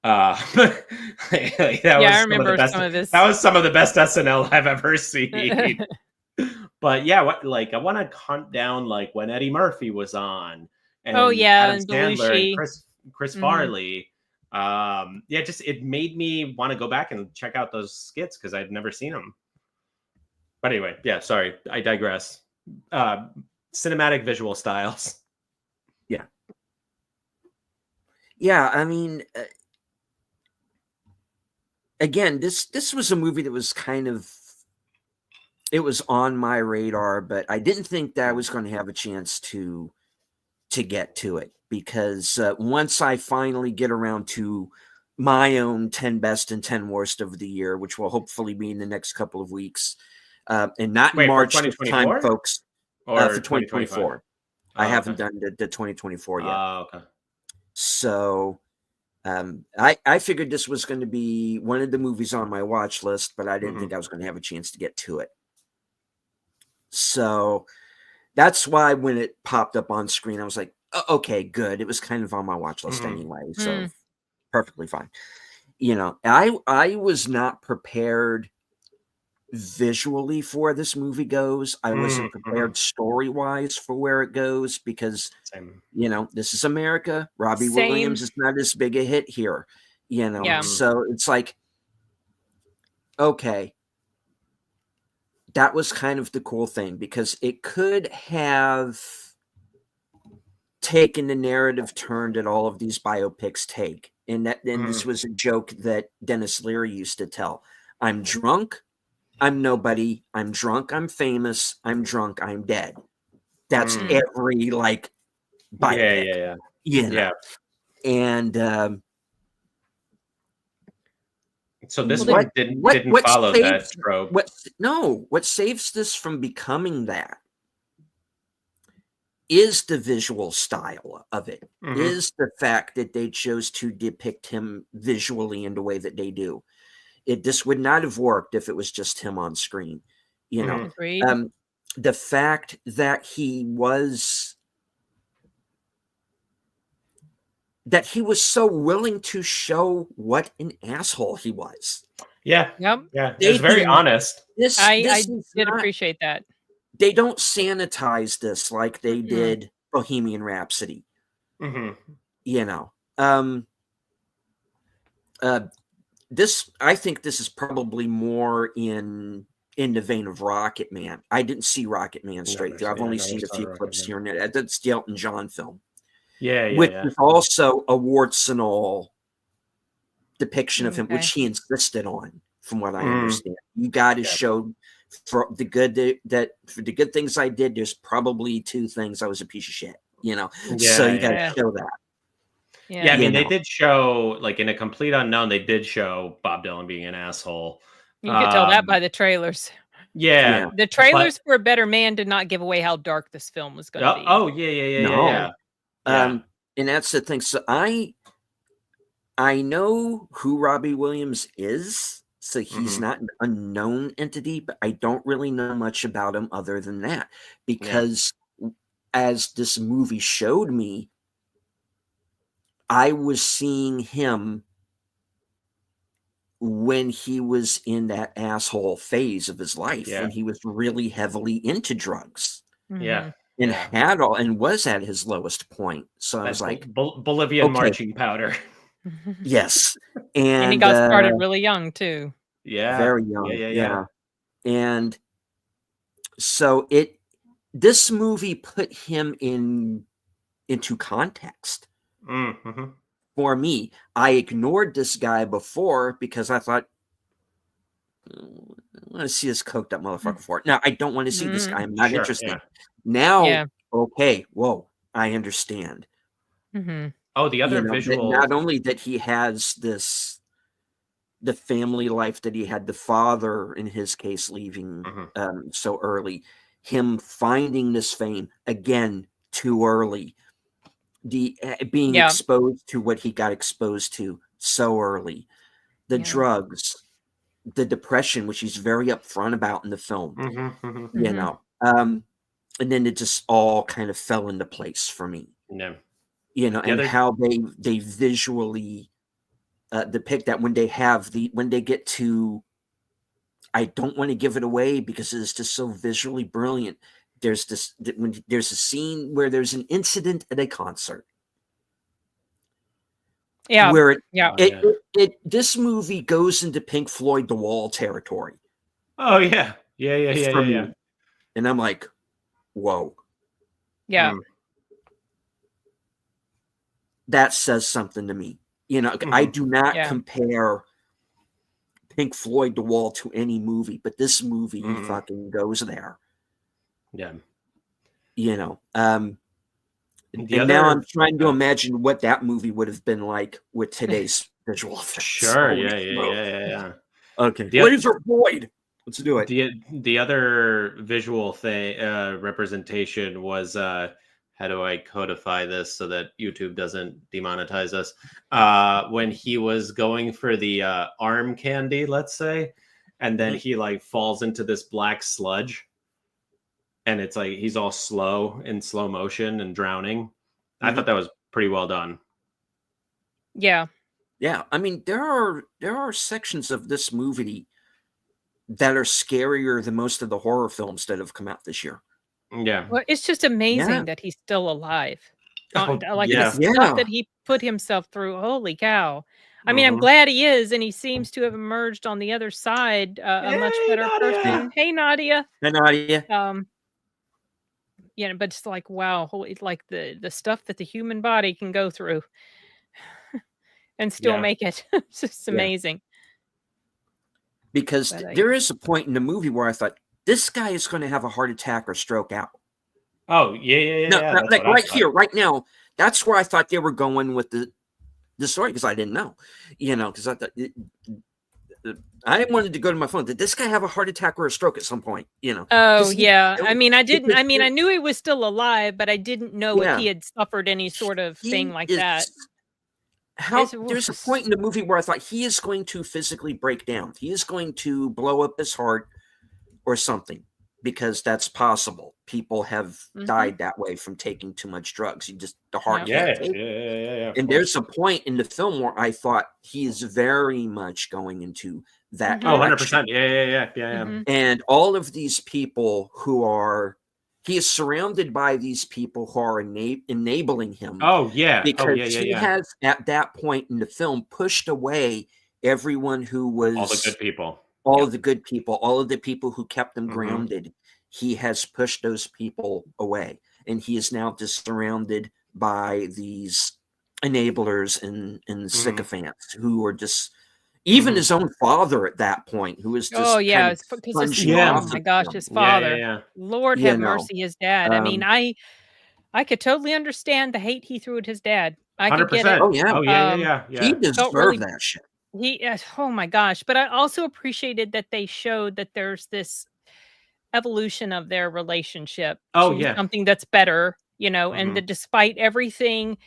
I remember some of this. That was some of the best SNL I've ever seen. But yeah, I want to hunt down like when Eddie Murphy was on. And Adam Sandler and Chris Farley. It made me want to go back and check out those skits because I'd never seen them. But anyway, sorry, I digress. Cinematic visual styles. Yeah. I mean, again, this was a movie that was it was on my radar, but I didn't think that I was going to have a chance to get to it, because once I finally get around to my own 10 best and 10 worst of the year, which will hopefully be in the next couple of weeks, and not in March this time, folks, for 2024. I haven't done the 2024 yet. Okay. So I figured this was going to be one of the movies on my watch list, but I didn't think I was going to have a chance to get to it. So that's why when it popped up on screen, I was like, okay, good. It was kind of on my watch list anyway, so perfectly fine. I was not prepared visually for this movie goes. I wasn't prepared story-wise for where it goes, because this is America. Robbie Williams is not as big a hit here, so it's like, okay, that was kind of the cool thing, because it could have taken the narrative turn that all of these biopics take, and this was a joke that Dennis Leary used to tell. I'm drunk, I'm nobody. I'm drunk, I'm famous. I'm drunk, I'm dead. That's every biopic. Yeah. And so this one didn't follow that trope. What saves this from becoming that is the visual style of it, is the fact that they chose to depict him visually in the way that they do. This would not have worked if it was just him on screen, you know. Agreed. The fact that he was so willing to show what an asshole he was. Yeah. Yep. Yeah. It was very honest. I did appreciate that. They don't sanitize this like they did Bohemian Rhapsody. You know. I think this is probably more in the vein of Rocket Man. I didn't see Rocket Man straight through. I've only seen a few clips here and there. That's the Elton John film. Which is also a warts and all depiction of him, which he insisted on, from what I understand. You got to show for the good for the good things I did. There's probably 2 things I was a piece of shit, you know. So you got to show that. Yeah, I mean, they did show, like, in A Complete Unknown, they did show Bob Dylan being an asshole. You could tell that by the trailers. Yeah. The trailers for A Better Man did not give away how dark this film was going to be. Oh, yeah. And that's the thing. So I know who Robbie Williams is, so he's not an unknown entity, but I don't really know much about him other than that, because as this movie showed me, I was seeing him when he was in that asshole phase of his life, when he was really heavily into drugs. Yeah. And was at his lowest point. So I was like, Bolivian marching powder. Yes. And he got started really young too. Yeah. Very young. Yeah. And so this movie put him into context. For me, I ignored this guy before because I thought, I want to see this coked up motherfucker for it. Now, I don't want to see this guy. I'm not interested. Now, okay, whoa, I understand. Oh, the other visual. Not only that he has the family life that he had, the father, in his case, leaving so early, him finding this fame, again, too early. Being exposed to what he got exposed to so early, the drugs, the depression, which he's very upfront about in the film, you know, and then it just all kind of fell into place for me, you know, and how they visually depict that when they get to, I don't want to give it away because it's just so visually brilliant. There's a scene where there's an incident at a concert. Where this movie goes into Pink Floyd The Wall territory. Oh yeah. Yeah. And I'm like, whoa. Yeah. That says something to me. You know, I do not compare Pink Floyd The Wall to any movie, but this movie fucking goes there. Yeah. You know, now I'm trying to imagine what that movie would have been like with today's visual effects. Sure. Yeah. Okay. Laser Void. Let's do it. The other visual thing representation was how do I codify this so that YouTube doesn't demonetize us? When he was going for the arm candy, let's say, and then he like falls into this black sludge. And it's like he's all slow in slow motion and drowning. I thought that was pretty well done. Yeah. Yeah. I mean, there are sections of this movie that are scarier than most of the horror films that have come out this year. Yeah. Well, it's just amazing that he's still alive. Like yeah. the stuff that he put himself through. Holy cow. I mean, I'm glad he is, and he seems to have emerged on the other side a much better person. Hey, Nadia. Hey, Nadia. Yeah, but it's like, wow, holy, like the stuff that the human body can go through and still make it. It's just amazing. Because there is a point in the movie where I thought, this guy is going to have a heart attack or stroke out. Oh, yeah. No, like right here, right now, that's where I thought they were going with the story, because I didn't know. You know, because I thought I wanted to go to my phone. Did this guy have a heart attack or a stroke at some point? Oh yeah. I mean, I didn't. I mean, I knew he was still alive, but I didn't know if he had suffered any sort of thing like that. There's a point in the movie where I thought he is going to physically break down. He is going to blow up his heart or something, because that's possible. People have died that way from taking too much drugs. The heart can't take it. And there's a point in the film where I thought he is very much going into that. Oh, 100%. Yeah. And all of these people he is surrounded by these people who are enabling him. Oh, yeah. Because he has, at that point in the film, pushed away everyone who was... all the good people. All of the good people, all of the people who kept them grounded. He has pushed those people away. And he is now just surrounded by these enablers and sycophants who are just... Even his own father at that point, who was just... Oh, yeah. Oh, my gosh, his father. Yeah. Lord have mercy, his dad. I mean, I could totally understand the hate he threw at his dad. I could get it. Oh, yeah. Yeah. He deserved that shit. Oh my gosh. But I also appreciated that they showed that there's this evolution of their relationship to something that's better, and that despite everything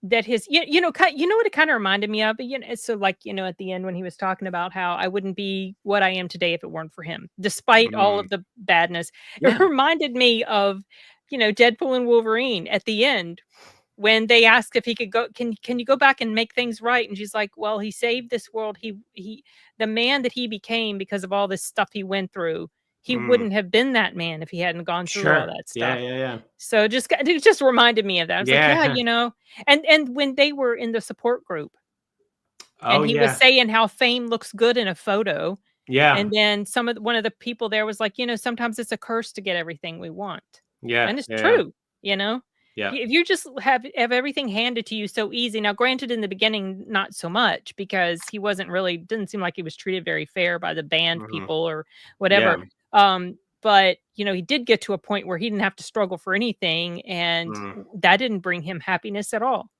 that you know what it kind of reminded me of, so like, at the end when he was talking about how I wouldn't be what I am today if it weren't for him, despite all of the badness. It reminded me of, Deadpool and Wolverine at the end, when they asked if he could go, can you go back and make things right? And she's like, well, he saved this world. The man that he became because of all this stuff he went through, he wouldn't have been that man if he hadn't gone through all that stuff. Yeah. So it just reminded me of that. I was like, and when they were in the support group, and he was saying how fame looks good in a photo. Yeah. And then one of the people there was like, sometimes it's a curse to get everything we want. Yeah. And it's true, Yeah. If you just have everything handed to you so easy. Now, granted, in the beginning, not so much, because he didn't seem like he was treated very fair by the band people or whatever. Yeah. But he did get to a point where he didn't have to struggle for anything, and that didn't bring him happiness at all.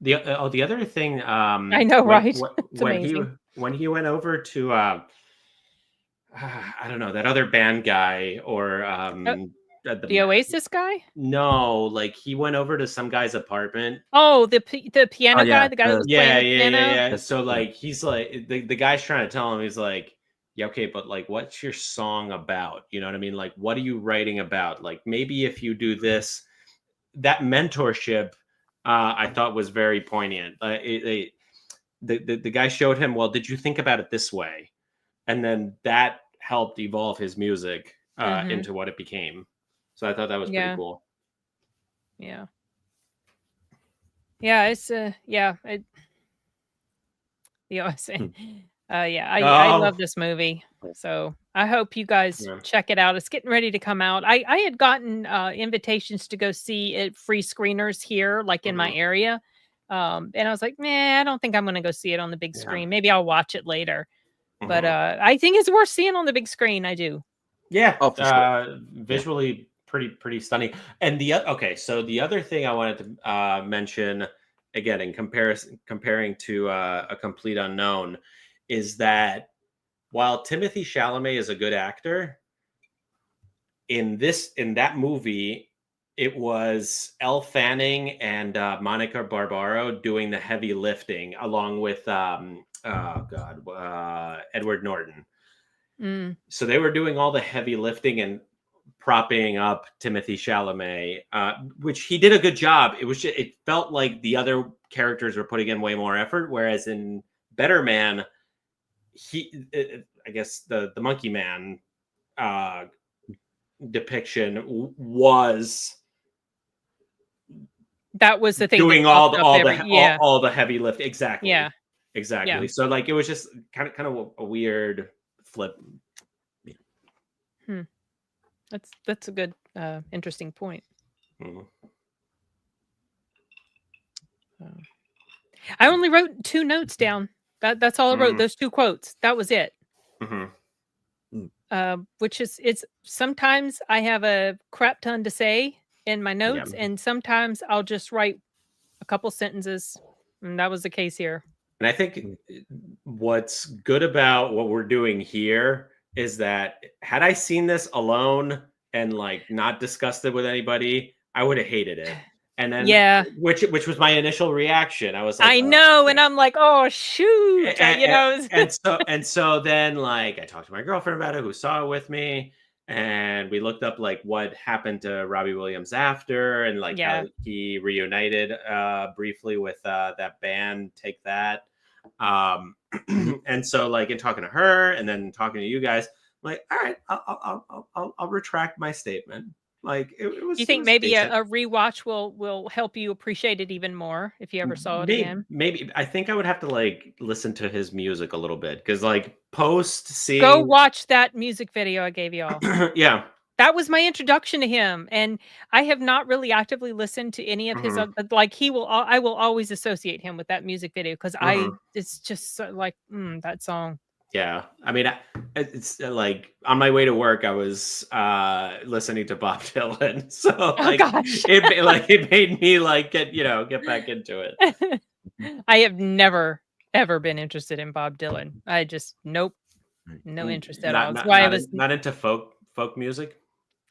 The other thing, I know, right? When he went over to I don't know, that other band guy, or the Oasis guy? No, like he went over to some guy's apartment. Oh, the piano guy, the guy that was playing the piano. Yeah. So like he's like the guy's trying to tell him, he's like, yeah, okay, but like, what's your song about? You know what I mean? Like, what are you writing about? Like, maybe if you do this, that mentorship, I thought was very poignant. The guy showed him, well, did you think about it this way? And then that helped evolve his music into what it became. So I thought that was pretty cool. Yeah. Yeah, it's I love this movie. So I hope you guys check it out. It's getting ready to come out. I had gotten invitations to go see it, free screeners here, like in my area. And I was like, I don't think I'm going to go see it on the big screen. Maybe I'll watch it later. But I think it's worth seeing on the big screen. I do. Yeah. For sure. Visually pretty stunning. And so the other thing I wanted to mention, again, in comparing to A Complete Unknown, is that while Timothée Chalamet is a good actor, in that movie, it was Elle Fanning and Monica Barbaro doing the heavy lifting, along with Edward Norton. So they were doing all the heavy lifting and propping up Timothée Chalamet, which he did a good job. It felt like the other characters were putting in way more effort, whereas in Better Man, I guess the Monkey Man depiction was that was the thing, doing all the heavy lift. Exactly. Yeah. Exactly. Yeah. So like it was just kind of a weird flip. That's a good interesting point. I only wrote 2 notes down. That's all I wrote. Those 2 quotes. That was it. Which is sometimes I have a crap ton to say in my notes, and sometimes I'll just write a couple sentences, and that was the case here. And I think what's good about what we're doing here is that had I seen this alone and like not discussed it with anybody, I would have hated it. And then which was my initial reaction. I was like, I know, and I'm like, oh shoot, and so then like I talked to my girlfriend about it, who saw it with me, and we looked up like what happened to Robbie Williams after, and like how he reunited briefly with that band Take That. And so like in talking to her and then talking to you guys, I'm like, all right, I'll retract my statement. Like it was. You think maybe a rewatch will help you appreciate it even more if you ever saw it again? Maybe I think I would have to like listen to his music a little bit because like post seeing. Go watch that music video I gave y'all. Yeah. That was my introduction to him, and I have not really actively listened to any of his. But like I will always associate him with that music video because it's just so, like that song. Yeah, I mean, it's like on my way to work, I was listening to Bob Dylan, so like, it made me like get back into it. I have never ever been interested in Bob Dylan. I just no interest at all. That's why I was not into folk music.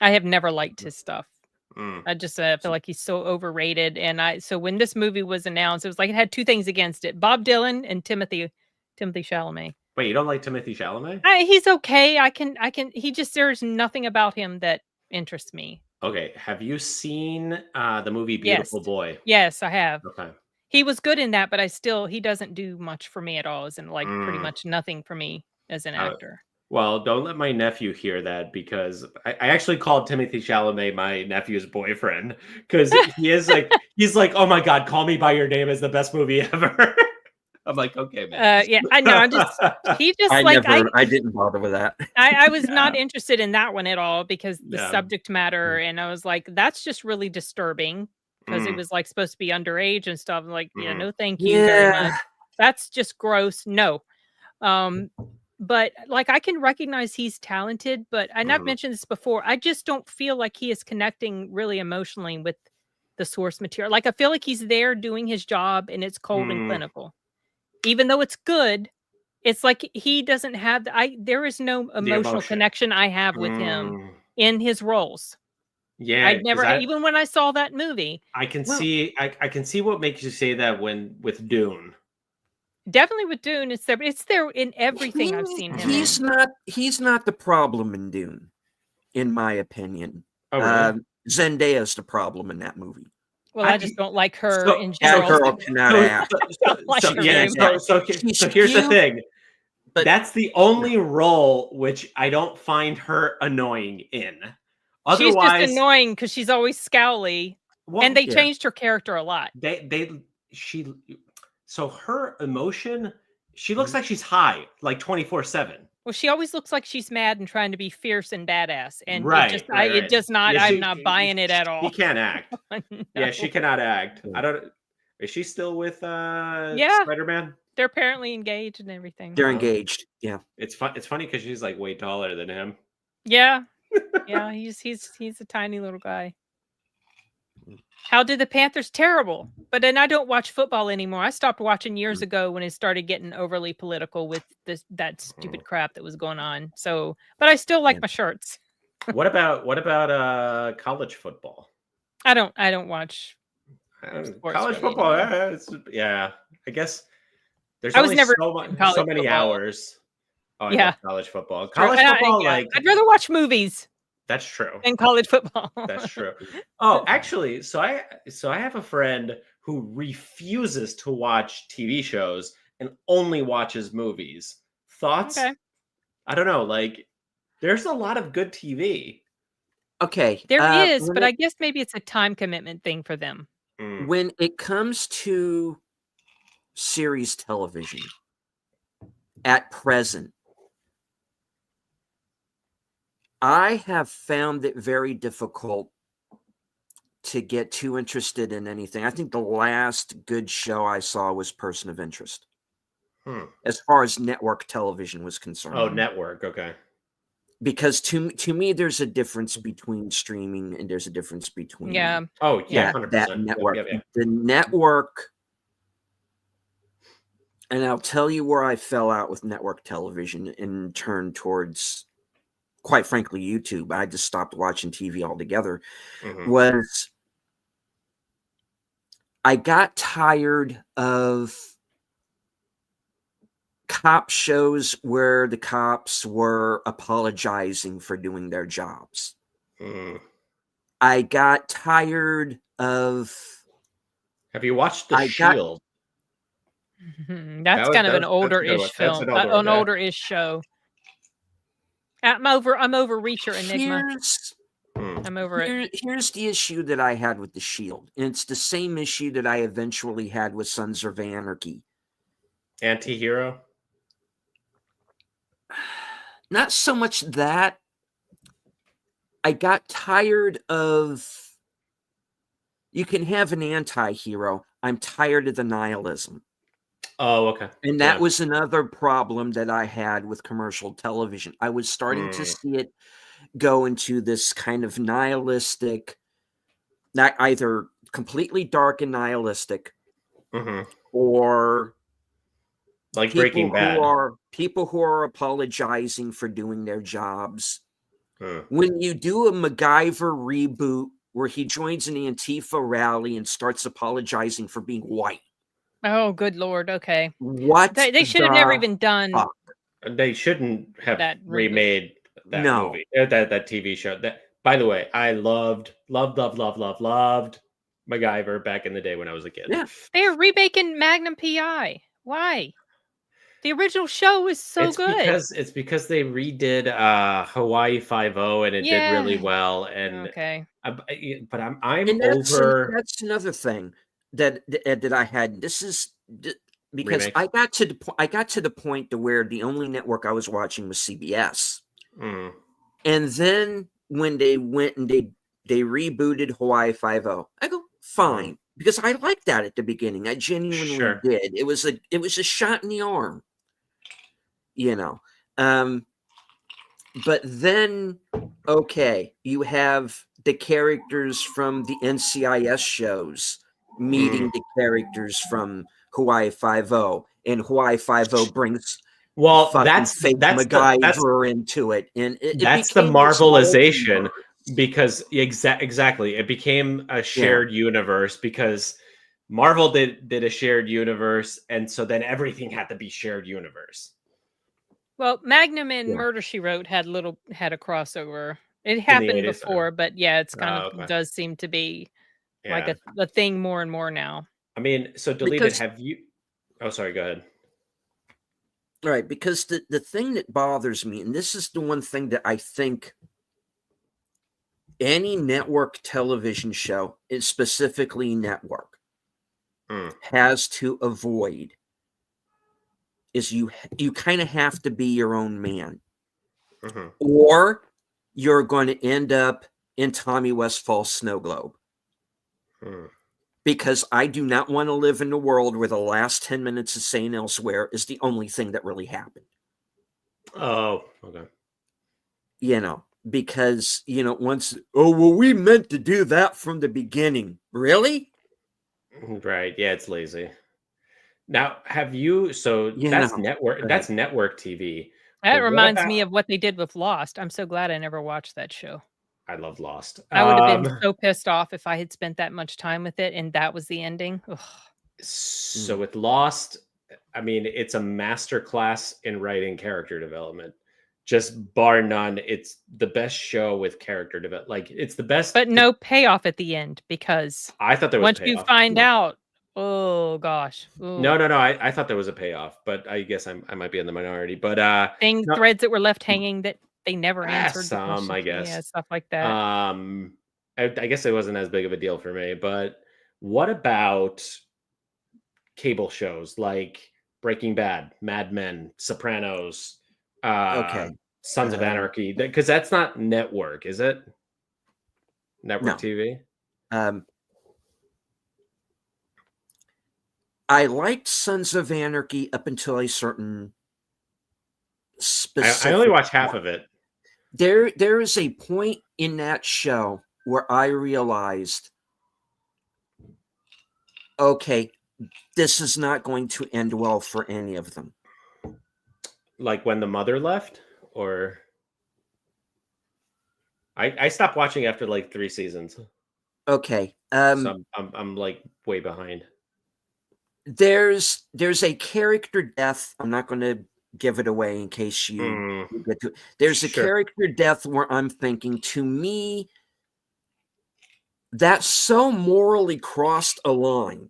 I have never liked his stuff. I just feel like he's so overrated. And so when this movie was announced, it was like it had two things against it: Bob Dylan and Timothy Chalamet. Wait, you don't like Timothy Chalamet? He's okay. I can. There's nothing about him that interests me. Okay. Have you seen the movie Beautiful Boy? Yes, I have. Okay. He was good in that, but he doesn't do much for me at all. Isn't like pretty much nothing for me as an actor. Well, don't let my nephew hear that because I actually called Timothy Chalamet my nephew's boyfriend because he's like, oh my God, Call Me by Your Name is the best movie ever. I'm like, okay, man. Yeah, I know. I didn't bother with that. I was not interested in that one at all because the subject matter, and I was like, that's just really disturbing because it was like supposed to be underage and stuff. I'm like, no, thank you very much. That's just gross. No. But like I can recognize he's talented, but I've mentioned this before. I just don't feel like he is connecting really emotionally with the source material. Like I feel like he's there doing his job and it's cold and clinical. Even though it's good, it's like he doesn't have there is no emotional connection I have with him in his roles. Yeah. I'd never even when I saw that movie. I can see what makes you say that with Dune. Definitely with Dune, it's there in everything I've seen him. He's not the problem in Dune, in my opinion. Oh, really? Zendaya's the problem in that movie. Well, I just don't like her in general. That girl cannot act. So here's the thing. But that's the only role which I don't find her annoying in. Otherwise, she's just annoying because she's always scowly, and they changed her character a lot. So her emotion, she looks like she's high, like 24/7. Well, she always looks like she's mad and trying to be fierce and badass, and it does not. I'm not buying it at all. She can't act. No. Yeah, she cannot act. I don't. Is she still with Spider-Man? They're apparently engaged and everything. They're engaged. Yeah, it's fun. It's funny because she's like way taller than him. Yeah, yeah. He's a tiny little guy. How did the Panthers? Terrible. But then I don't watch football anymore. I stopped watching years ago when it started getting overly political with that stupid crap that was going on. So, but I still like my shirts. What about college football? I don't watch college football. I guess there's only so many hours. Oh, I love college football. College football, I'd rather watch movies. That's true. And college football. That's true. Oh, actually, so I have a friend who refuses to watch TV shows and only watches movies. Thoughts? Okay. I don't know. Like, there's a lot of good TV. Okay. There is, but I guess maybe it's a time commitment thing for them. When it comes to series television, at present, I have found it very difficult to get too interested in anything. I think the last good show I saw was Person of Interest. As far as network television was concerned. Oh, network. Okay. Because to me, there's a difference between streaming and there's a difference between 100%. that network. Yep. The network and I'll tell you where I fell out with network television and turned towards, quite frankly, YouTube. I just stopped watching TV altogether. Was I got tired of cop shows where the cops were apologizing for doing their jobs. I got tired of... Have you watched The Shield? That's kind of an older-ish film, an older-ish show. I'm over Reacher Enigma. I'm over it. Here's the issue that I had with The Shield, and it's the same issue that I eventually had with Sons of Anarchy. Anti-hero? Not so much that. I got tired of... You can have an anti-hero. I'm tired of the nihilism. Oh, okay. And that was another problem that I had with commercial television. I was starting to see it go into this kind of nihilistic, not either completely dark and nihilistic, or like Breaking Bad. People who are apologizing for doing their jobs. When you do a MacGyver reboot where he joins an Antifa rally and starts apologizing for being white. Oh, good Lord. Okay. What? They should have never even done. They shouldn't have remade that movie, that TV show. That, by the way, I loved MacGyver back in the day when I was a kid. Yeah. They are remaking Magnum PI. Why? The original show was so good. It's because they redid Hawaii Five-0 and it did really well. And but I'm over. That's another thing that I had. This is because Remake. I got to the point to where the only network I was watching was CBS. And then when they went and they rebooted Hawaii Five-0, I go, fine, because I liked that at the beginning. I genuinely did. It was a shot in the arm, you know. But then, okay, you have the characters from the NCIS shows meeting the characters from Hawaii Five-0, and Hawaii Five-0 brings that's MacGyver into it, and that's the Marvelization, because exactly it became a shared universe because Marvel did a shared universe, and so then everything had to be shared universe. Well, Magnum and Murder, She Wrote had a crossover. It happened before, but it's kind of does seem to be like a thing more and more now. I mean, so Deleted, have you... Oh, sorry, go ahead. Right, because the thing that bothers me, and this is the one thing that I think any network television show, is specifically network, has to avoid, is you kind of have to be your own man, or you're going to end up in Tommy Westfall's Snow Globe. Because I do not want to live in a world where the last 10 minutes of St. Elsewhere is the only thing that really happened. Oh, okay. You know, because, you know, we meant to do that from the beginning. Really? Right. Yeah, it's lazy. Now, have you... So that's network. That's network TV. That reminds me of what they did with Lost. I'm so glad I never watched that show. I love Lost. I would have been so pissed off if I had spent that much time with it and that was the ending. Ugh. So with Lost, I mean, it's a masterclass in writing character development. Just bar none, it's the best show with character development. Like, it's the best, but no payoff at the end, because I thought there was once you find out, oh gosh. Ooh. No. I thought there was a payoff, but I guess I might be in the minority. But threads that were left hanging that they never answered. Some, I guess. Yeah, stuff like that. I guess it wasn't as big of a deal for me. But what about cable shows like Breaking Bad, Mad Men, Sopranos, Sons of Anarchy? Because that's not network, is it? Network TV? I liked Sons of Anarchy up until a certain specific... I only watched half of it. There is a point in that show where I realized, okay, this is not going to end well for any of them. Like when the mother left, or I stopped watching after like 3 seasons. Okay. So I'm like way behind. There's a character death. I'm not going to give it away in case you get to. There's a character death where I'm thinking, to me, that so morally crossed a line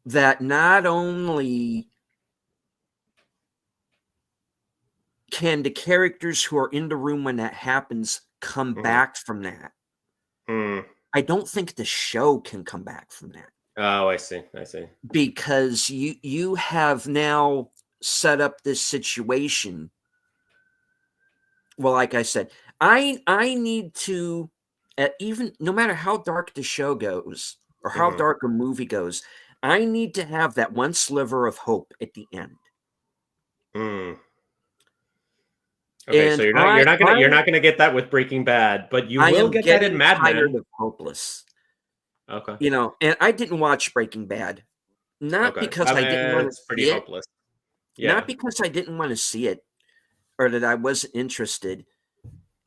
that not only can the characters who are in the room when that happens come back from that. I don't think the show can come back from that. Oh, I see. Because you have now set up this situation. Well, like I said, I need to, even no matter how dark the show goes or how dark a movie goes, I need to have that one sliver of hope at the end. Okay, and so you're not gonna get that with Breaking Bad, but you will get that in Mad Men. Of hopeless. Okay. You know, and I didn't watch Breaking Bad, not because I didn't want to see it. Hopeless. Yeah. Not because I didn't want to see it or that I wasn't interested.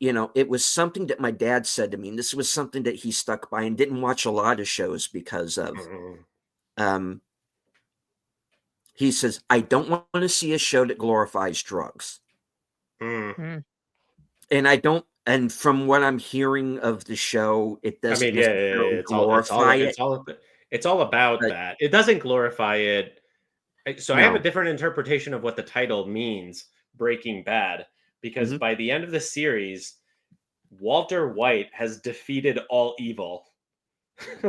You know, it was something that my dad said to me, and this was something that he stuck by and didn't watch a lot of shows because of. He says, I don't want to see a show that glorifies drugs. And I don't, and from what I'm hearing of the show, it doesn't glorify it. It's all about that. It doesn't glorify it. So I have a different interpretation of what the title means, Breaking Bad, because by the end of the series, Walter White has defeated all evil.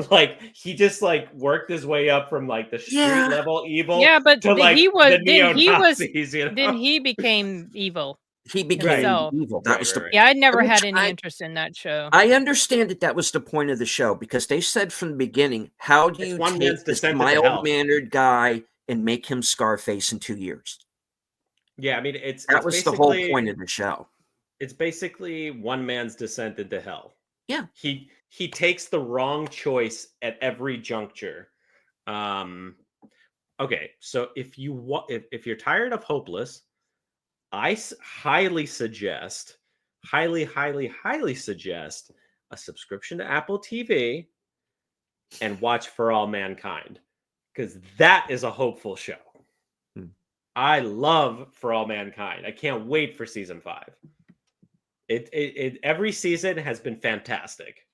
Like he just like worked his way up from like the street level evil but to like the neo-Nazis, then he became evil. He became evil. That was the I never had any interest in that show. I understand that was the point of the show because they said from the beginning, how do you take this mild-mannered guy and make him Scarface in 2 years? Yeah, I mean that was the whole point of the show. It's basically one man's descent into hell. Yeah. He takes the wrong choice at every juncture. Okay, so if you're tired of Hopeless, I highly suggest a subscription to Apple TV and watch For All Mankind, because that is a hopeful show. I love For All Mankind. I can't wait for season 5. It every season has been fantastic.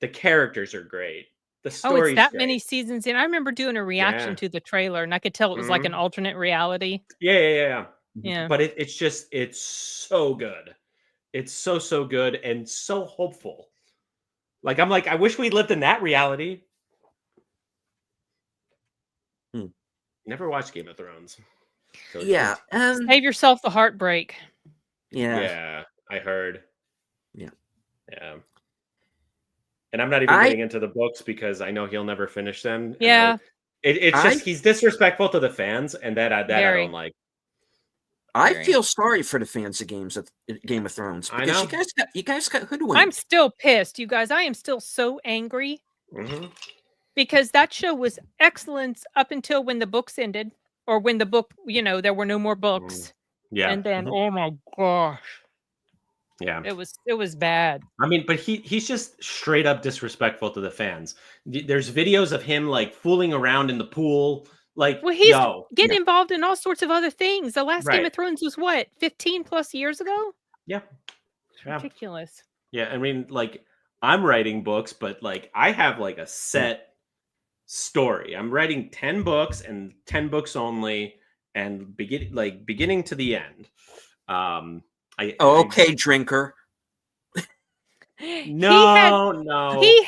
The characters are great. The story it's that many seasons in. I remember doing a reaction to the trailer, and I could tell it was like an alternate reality. Yeah. But it's so good. It's so good and so hopeful. Like I'm like, I wish we lived in that reality. Never watched Game of Thrones. So save yourself the heartbreak. Yeah, I heard. Yeah. And I'm not even getting into the books because I know he'll never finish them. Yeah. It's just he's disrespectful to the fans, and that I don't like. I feel sorry for the fans of Game of Thrones because you guys got hoodwinked. I'm still pissed, you guys. I am still so angry because that show was excellent up until when the books ended, or when the book, there were no more books. Yeah, and then oh my gosh, yeah, it was bad. I mean, but he's just straight up disrespectful to the fans. There's videos of him like fooling around in the pool. Like, well, he's getting involved in all sorts of other things. The last Game of Thrones was what, 15 plus years ago? Yeah. Ridiculous. Yeah. I mean, like, I'm writing books, but like, I have like a set story. I'm writing 10 books and 10 books only, and beginning to the end. Drinker. No. He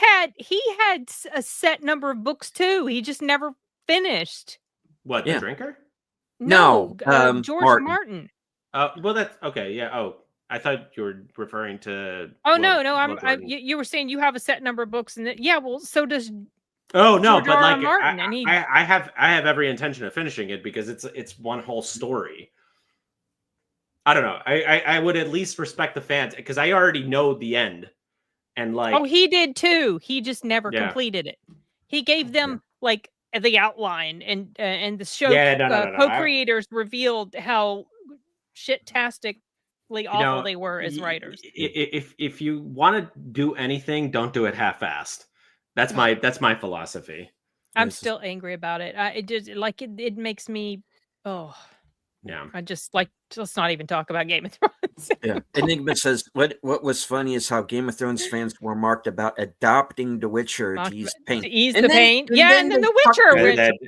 had a set number of books too. He just never finished. What, the Drinker? No, George Martin. Well, that's okay. Yeah. Oh, I thought you were referring to. Oh no! You were saying you have a set number of books, and well, so does. Oh no! But like, Martin, I have every intention of finishing it because it's one whole story. I don't know. I would at least respect the fans because I already know the end, And like, oh, he did too. He just never completed it. He gave them like the outline, and the show co-creators revealed how shit-tastically awful they were as writers. If you want to do anything, don't do it half-assed. That's my philosophy. I'm still angry about it. It just it makes me I just let's not even talk about Game of Thrones. Yeah. Enigma says what was funny is how Game of Thrones fans were marked about adopting The Witcher to ease pain. To ease the pain. And then The Witcher.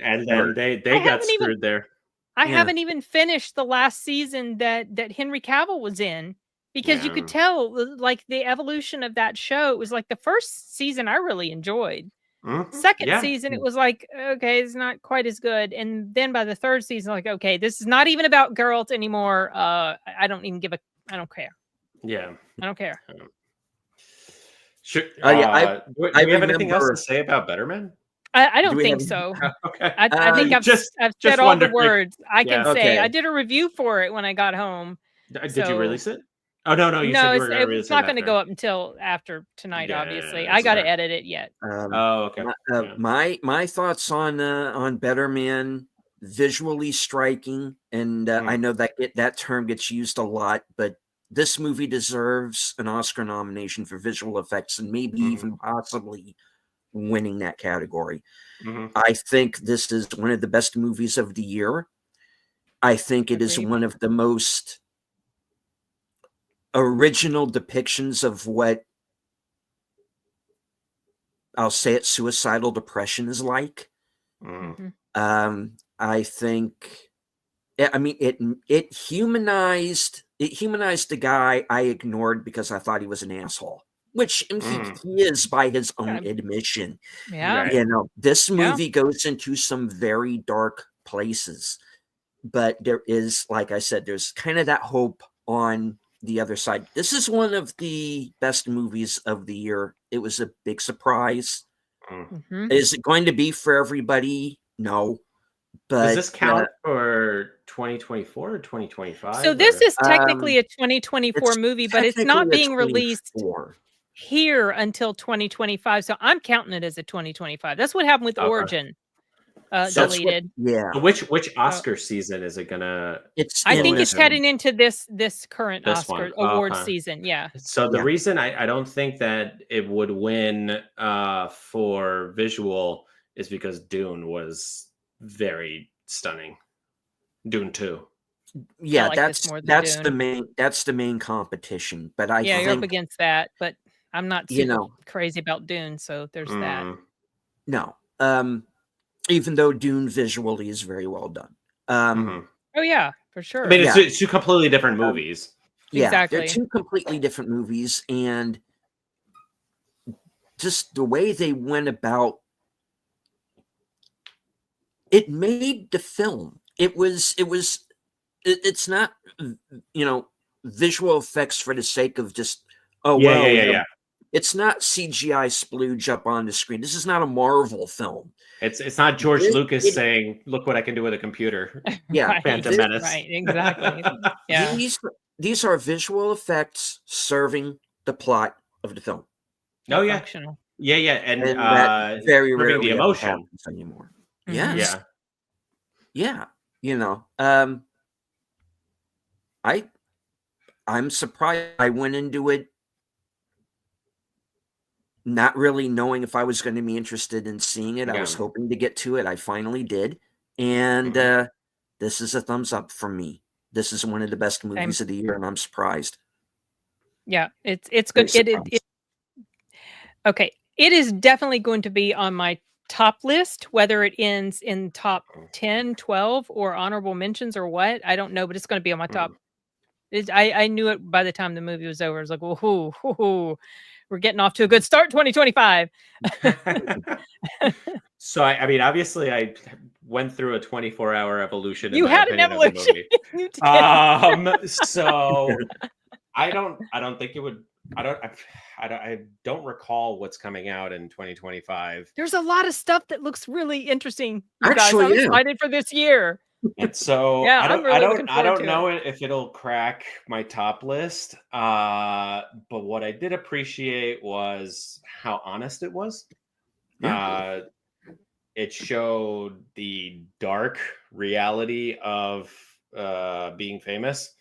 And then they got screwed there. I haven't even finished the last season that Henry Cavill was in, because you could tell like the evolution of that show. It was like the first season I really enjoyed. Second season, it was like, okay, it's not quite as good. And then by the third season, like, okay, this is not even about Geralt anymore. I don't care. Yeah. I don't care. Sure. Do we have anything else to say about Better Men? I don't think so. Okay. I think I've said all the words I can say. Okay. I did a review for it when I got home. Did you release it? Oh, no, you said you were going to release it. It's not going to go up until after tonight, obviously. I got to edit it yet. Okay. My thoughts on Better Man: visually striking, and I know that term gets used a lot, but this movie deserves an Oscar nomination for visual effects, and maybe even possibly winning that category. I think this is one of the best movies of the year. I think it is one of the most original depictions of what, I'll say it, suicidal depression is like. I think, I mean, it humanized the guy I ignored because I thought he was an asshole, which he is by his own admission. Yeah. You know, this movie goes into some very dark places, but there is, like I said, there's kind of that hope on the other side. This is one of the best movies of the year. It was a big surprise. Is it going to be for everybody? No. But does this count for 2024 or 2025? So this is technically a 2024 movie, but it's not being released here until 2025. So I'm counting it as a 2025. That's what happened with Origin. Deleted. Which Oscar season is it gonna? I think it's heading into this current Oscar award season. Yeah. So the reason I don't think that it would win for visual is because Dune was very stunning. Dune 2. Yeah, that's the main competition. But I think you're up against that. But I'm not super crazy about Dune, so there's that. No. Even though Dune visually is very well done. Oh yeah, for sure. I mean, it's two completely different movies. Exactly. They're two completely different movies, and just the way they went about it made the film. It's not, visual effects for the sake of just it's not CGI splooge up on the screen. This is not a Marvel film. It's not George Lucas saying, "Look what I can do with a computer." Yeah, Phantom Menace. Right, exactly. Yeah, these are visual effects serving the plot of the film. Oh yeah, functional. Yeah, and that very rarely the emotion happens anymore. Mm-hmm. Yes. Yeah. I'm surprised. I went into it not really knowing if I was going to be interested in seeing it. I was hoping to get to it. I finally did. And this is a thumbs up from me. This is one of the best movies of the year, and I'm surprised. Yeah, it's good. Okay. It is definitely going to be on my top list, whether it ends in top 10, 12, or honorable mentions or what. I don't know, but it's going to be on my top. I knew it by the time the movie was over. I was like, whoa, we're getting off to a good start, 2025. So, I mean, obviously, I went through a 24-hour evolution. You had an evolution. You did. So, I don't think it would. I don't recall what's coming out in 2025. There's a lot of stuff that looks really interesting. Actually, I'm excited for this year. And so Yeah, I'm really looking I forward don't to it. know if it'll crack my top list. But what I did appreciate was how honest it was. Yeah. It showed the dark reality of being famous,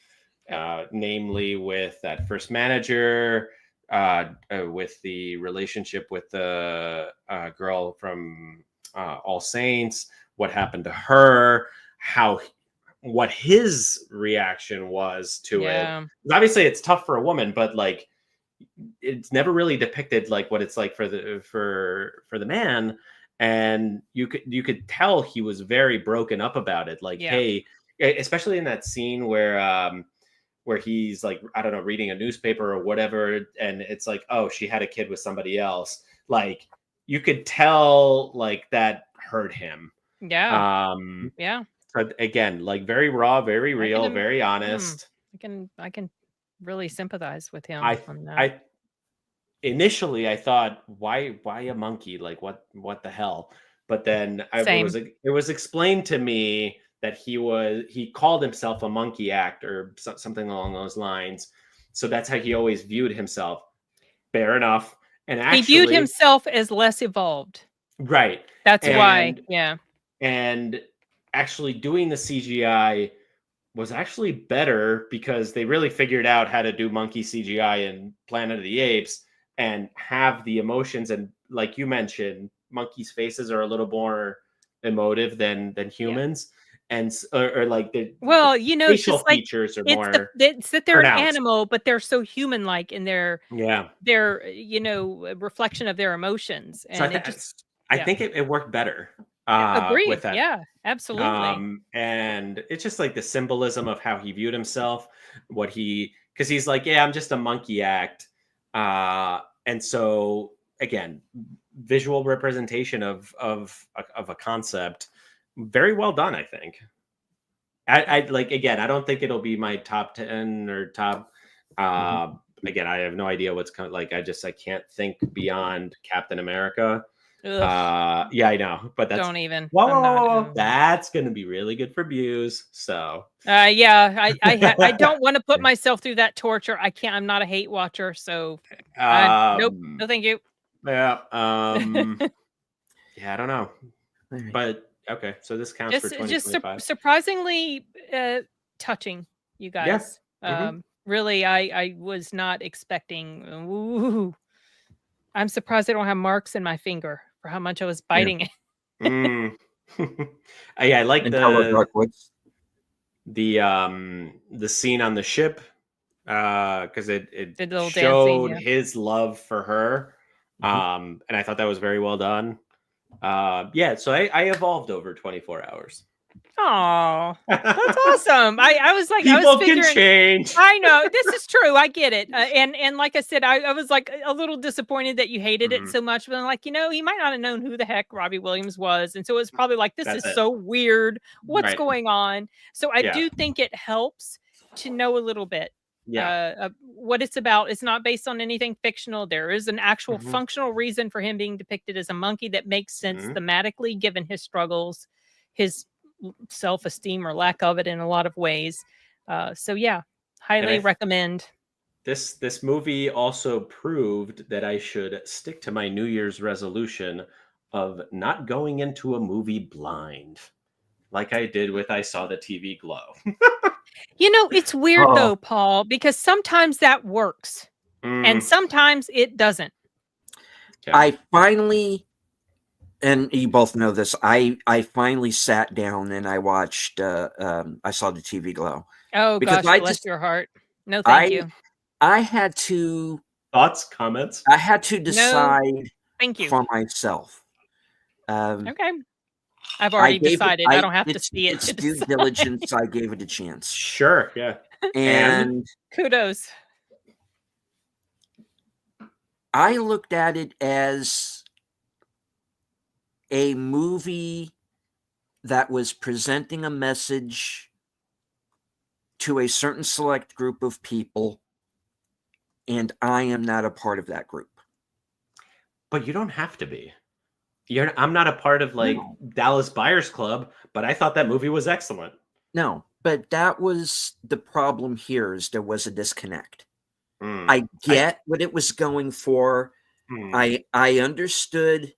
namely with that first manager, with the relationship with the girl from All Saints, what happened to her, how what his reaction was to it. Yeah. Obviously, it's tough for a woman, but like it's never really depicted like what it's like for the man, and you could tell he was very broken up about it, like, Yeah. hey, especially in that scene where he's like, I don't know, reading a newspaper or whatever, and it's like, oh, she had a kid with somebody else. Like, you could tell like that hurt him. Yeah. Yeah. But again, like very raw, very I can real, im- very hmm, honest. I can really sympathize with him I on that. I initially I thought, why a monkey? Like what the hell? But then Same. it was explained to me that he called himself a monkey act or something along those lines. So that's how he always viewed himself. Fair enough. And He viewed actually, himself as less evolved. right. That's why. And Yeah. and actually doing the CGI was actually better because they really figured out how to do monkey CGI in Planet of the Apes and have the emotions. And like you mentioned, monkeys' faces are a little more emotive than Yeah. humans, and or like the Well, it's facial just like features are more it's that they're an pronounced. animal, but they're so human-like in Yeah. their a reflection of their emotions, So and it just I yeah. think it worked better with Agreed. that. Yeah, absolutely. And it's just like the symbolism of how he viewed himself, because he's like, yeah, I'm just a monkey act. And so again, visual representation of a concept, very well done, I think. I like, again, I don't think it'll be my top 10 or top. Again, I have no idea what's coming. Like, I can't think beyond Captain America. Ugh, Yeah, I know, but that's don't even. whoa, whoa, I'm not. whoa, whoa. That's going to be really good for views. So, Yeah, I don't want to put myself through that torture. I can't. I'm not a hate watcher, so nope, no, thank you. yeah, yeah, I don't know, Right. but okay, so this counts for Just 2025. surprisingly touching, you Yeah. guys. Hmm. Really, I was not expecting. Ooh, I'm surprised I don't have marks in my finger for how much I was Yeah. biting it. Mm. Yeah, I like And Hello Darkwoods. the scene on the ship, because it The little dance scene, showed yeah. his love for her, and I thought that was very well done. Yeah, so I evolved over 24 hours. Oh, that's awesome. I was like, I was People can figuring. change. I know this is true. I get it, and like I said, I was like a little disappointed that you hated it Mhm. so much. But I'm like, he might not have known who the heck Robbie Williams was, and so it was probably like, this That's is it. so weird. What's Right. going on? So I Yeah. do think it helps to know a little bit Yeah. of what it's about. It's not based on anything fictional. There is an actual Mhm. functional reason for him being depicted as a monkey that makes sense Mhm. thematically, given his struggles, his self-esteem or lack of it in a lot of ways. So yeah, And highly recommend. this movie also proved that I should stick to my New Year's resolution of not going into a movie blind, like I did with I Saw the TV Glow. It's weird Oh, though, Paul, because sometimes that works and Mm, sometimes it doesn't. okay. I finally, and you both know this, I finally sat down and I watched I Saw the TV Glow. Oh Because gosh, bless your heart. No, thank I you. I had to Thoughts, comments? No, decide thank you. for myself. Um, Okay. I've I already gave it decided. I I don't have to it's see it it's to due decide. diligence. I gave it a chance. Sure. Yeah. And And Kudos. I looked at it as a movie that was presenting a message to a certain select group of people, and I am not a part of that group. but you don't have to be. I'm not a part of like No. Dallas Buyers Club, but I thought that movie was excellent. No, but that was the problem here, is there was a disconnect. Mm. I get what it was going for. I understood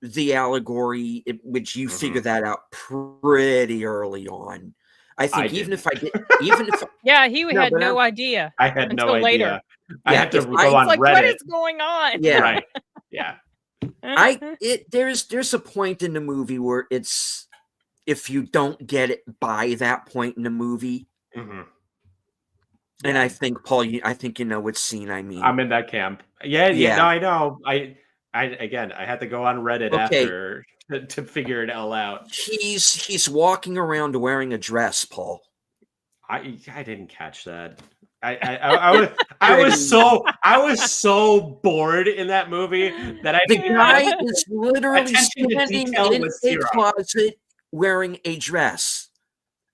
the allegory, which you figure that out pretty early on. I think even if yeah, he had no idea. I had no idea. Later. I had to go on like, Reddit. what is going on? Yeah, right. Yeah. There's a point in the movie where it's, if you don't get it by that point in the movie, and I think, Paul, I think you know what scene I mean. I'm in that camp. Yeah. No, I know. I had to go on Reddit after to figure it all out. He's walking around wearing a dress, Paul. I didn't catch that. I was so bored in that movie that the guy is literally standing in a closet wearing a dress.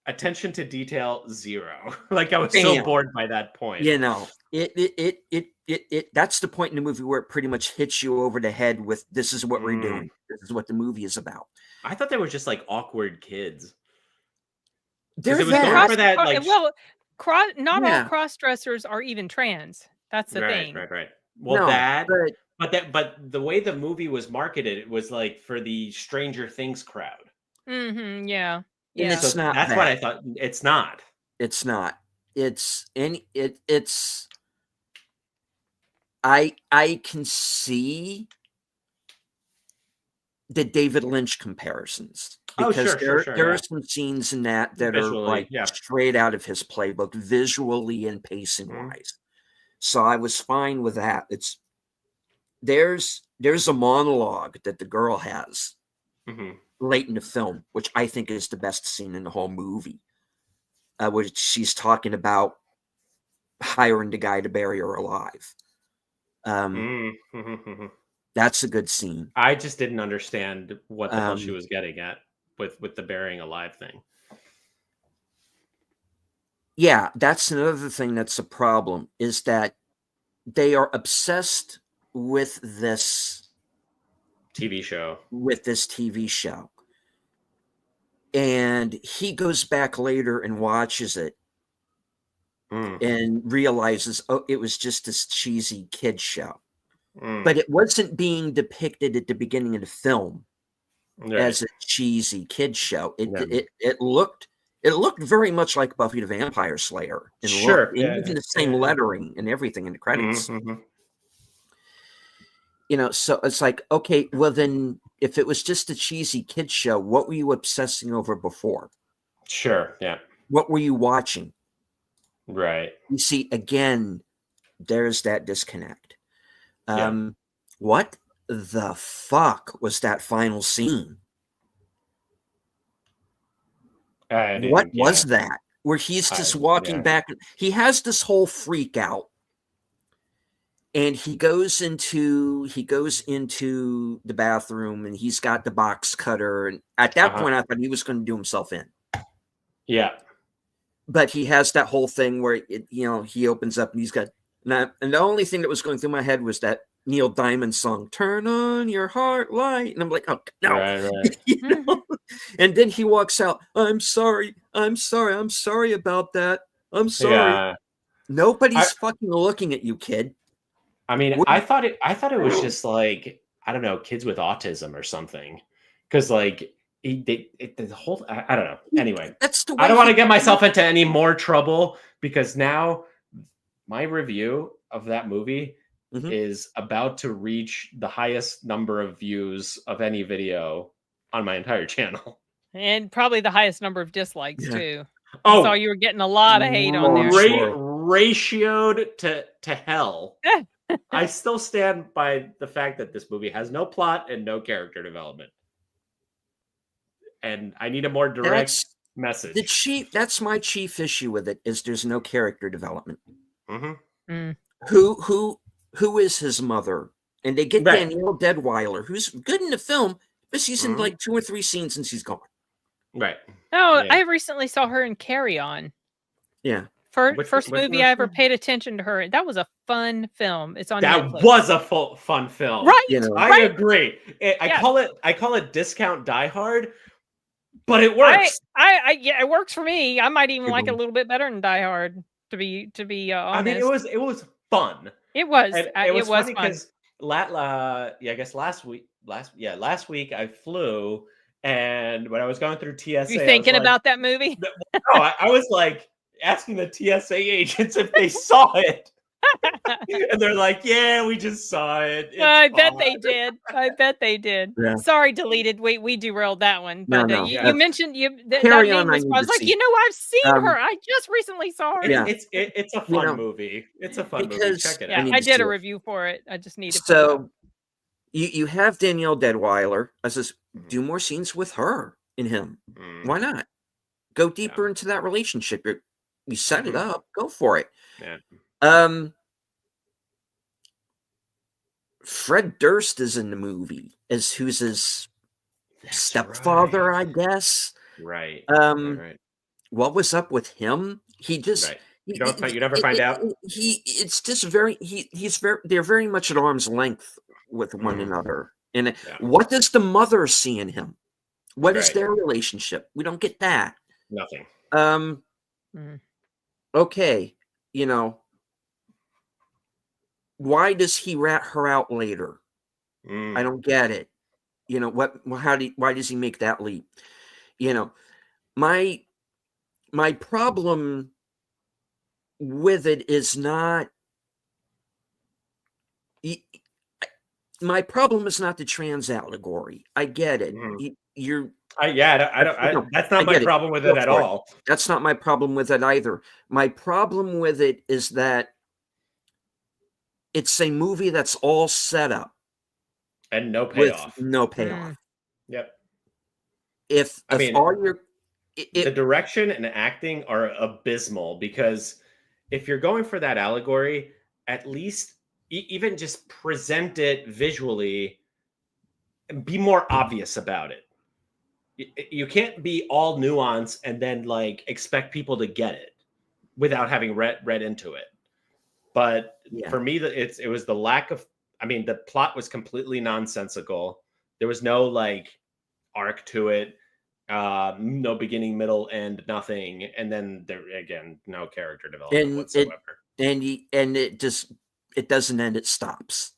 Attention to detail, zero. Like, I was so bored by that point. You know, it that's the point in the movie where it pretty much hits you over the head with, this is what we're doing. This is what the movie is about. I thought they were just like awkward kids. They're that, like, well, not all cross-dressers are even trans. That's the thing. Right. Well, but the way the movie was marketed, it was like for the Stranger Things crowd. Yeah. And it's not. That's what I thought. It's not. It's not. It's. I can see the David Lynch comparisons, because there are some scenes in that visually, are like straight out of his playbook, visually and pacing wise. So I was fine with that. There's a monologue that the girl has late in the film, which I think is the best scene in the whole movie, where she's talking about hiring the guy to bury her alive. That's a good scene. I just didn't understand what the hell she was getting at with the burying alive thing. Yeah, that's another thing that's a problem, is that they are obsessed with this TV show. And he goes back later and watches it and realizes, oh, it was just this cheesy kid show. But it wasn't being depicted at the beginning of the film as a cheesy kid show. It looked very much like Buffy the Vampire Slayer. Even the same lettering and everything in the credits. You know, so it's like, okay, well then, if it was just a cheesy kid show, what were you obsessing over before? Sure, yeah. What were you watching? Right. You see, again, there's that disconnect. What the fuck was that final scene? What was that? Where he's just walking back. He has this whole freak out. And he goes into the bathroom, and he's got the box cutter. And at that point, I thought he was going to do himself in. Yeah. But he has that whole thing where, he opens up and he's got, and the only thing that was going through my head was that Neil Diamond song, "Turn on Your Heart Light." And I'm like, oh, no. Right. And then he walks out. I'm sorry about that. I'm sorry. Yeah. Nobody's fucking looking at you, kid. I mean, I thought it was just like, I don't know, kids with autism or something. Because like the whole, I don't know. Anyway, I don't want to get myself into any more trouble, because now my review of that movie is about to reach the highest number of views of any video on my entire channel. And probably the highest number of dislikes too. I saw you were getting a lot of hate on there. Ratioed to hell. I still stand by the fact that this movie has no plot and no character development. And I need a more direct message. That's my chief issue with it, is there's no character development. Who is his mother? And they get Danielle Deadweiler, who's good in the film, but she's in like 2 or 3 scenes and she's gone. Right. Oh, I recently saw her in Carry On. Yeah. First movie I ever paid attention to her. That was a fun film. It's on Netflix. That was a fun film. Right. I agree. I call it discount Die Hard, but it works. Yeah, it works for me. I might even like it a little bit better than Die Hard, to be honest. I mean, it was fun. It was. It was funny fun because I guess last week I flew, and when I was going through TSA, you thinking about that movie? No, I was like asking the TSA agents if they saw it. And they're like, yeah, we just saw it. I bet they did. Yeah. Sorry, deleted. We derailed that one. But you mentioned that name was, I was like, I've seen her. I just recently saw her. Yeah. It's a fun movie. It's a fun movie. Check it out. I did a review for it. I just need to. So you have Danielle Deadweiler. I says, do more scenes with her and him. Why not? Go deeper into that relationship. You set it up. Go for it. Yeah. Fred Durst is in the movie as who's his stepfather, I guess. Right. What was up with him? He just you never find out. They're very much at arm's length with one another. And what does the mother see in him? What is their relationship? We don't get that. Nothing. Okay, why does he rat her out later? I don't get it. Why does he make that leap? My problem with it is not my problem is not the trans allegory. I get it. That's not my problem with it at all. That's not my problem with it either. My problem with it is that it's a movie that's all set up and no payoff. Yep. The direction and acting are abysmal, because if you're going for that allegory, at least even just present it visually and be more obvious about it. You can't be all nuance and then expect people to get it without having read into it. But for me, it was the lack of. The plot was completely nonsensical. There was no arc to it, no beginning, middle, end, nothing, and then there again, no character development whatsoever. It doesn't end. It stops.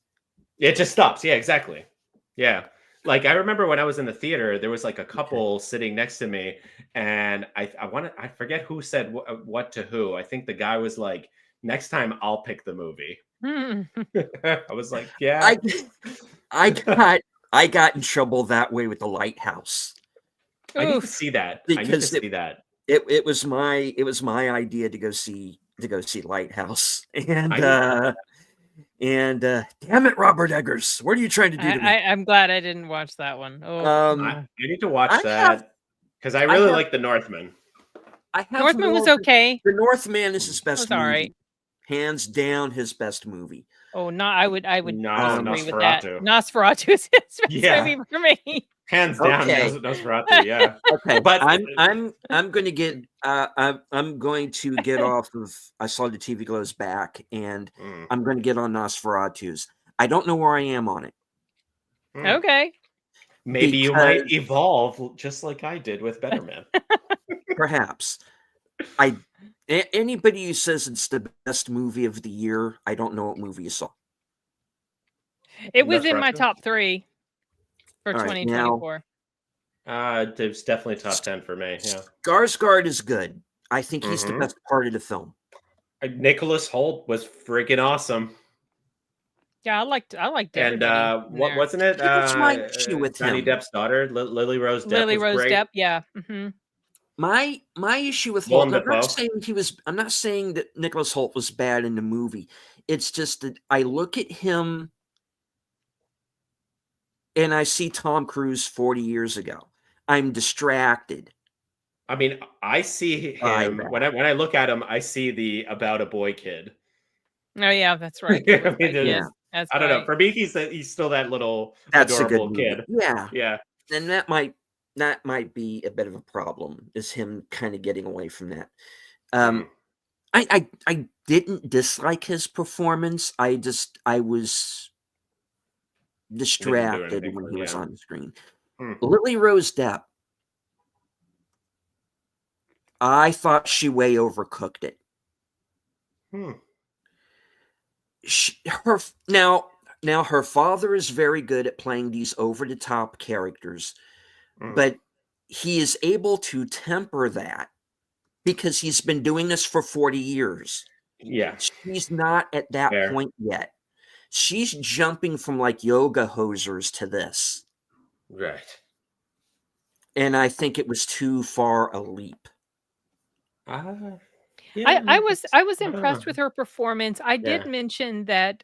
It just stops. Yeah, exactly. Yeah. I remember when I was in the theater, there was a couple sitting next to me, and I forget who said what to who. I think the guy was like, next time I'll pick the movie. I was like, yeah. I got in trouble that way with The Lighthouse. I need to see that. It was my idea to go see Lighthouse, and damn it, Robert Eggers, what are you trying to do to me? I'm glad I didn't watch that one. I need to watch that because I really like The Northman. Northman was okay. The Northman is his best movie. All right. Hands down, his best movie. Oh, no, I would agree with that. Nosferatu. Nosferatu is his best movie for me. Hands down, Nosferatu. Yeah. Okay, but I'm going to get off of I Saw the TV Glows Back, and I'm going to get on Nosferatu's. I don't know where I am on it. Okay. Maybe you might evolve just like I did with Better Man. Perhaps. Anybody who says it's the best movie of the year, I don't know what movie you saw. It was in my top 3 for 2024. It's definitely top 10 for me. Yeah. Skarsgård is good. I think he's the best part of the film. Nicholas Hoult was freaking awesome. Yeah, I liked And what wasn't it? What's my issue with Johnny him? Depp's daughter, Lily Rose Depp. Lily Rose great. Depp, yeah. Mm-hmm. My issue with Holt, I'm not saying that Nicholas Hoult was bad in the movie. It's just that I look at him and I see Tom Cruise 40 years ago. I'm distracted. I see him when I look at him. I see the About a Boy kid. Oh yeah, that's right. I don't know. For me, he's still that little adorable kid. Yeah. And that might be a bit of a problem, is him kind of getting away from that. I didn't dislike his performance. I was distracted when he was on the screen. Lily Rose Depp, I thought she way overcooked it. Now her father is very good at playing these over-the-top characters, but he is able to temper that because he's been doing this for 40 years. Yeah. She's not at that point yet. She's jumping from like yoga hosers to this. Right. And I think it was too far a leap. Yeah, I was impressed with her performance. I did mention that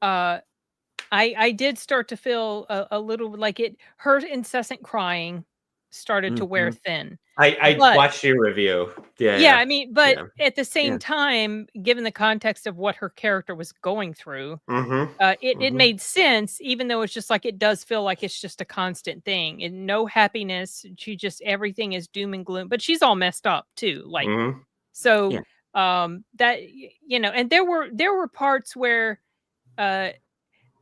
I did start to feel a little like her incessant crying started to wear thin. I watched your review. Yeah, I mean, but at the same time, given the context of what her character was going through, it made sense, even though it's just like it does feel like it's just a constant thing and no happiness. Everything is doom and gloom, but she's all messed up too. Like so that and there were parts where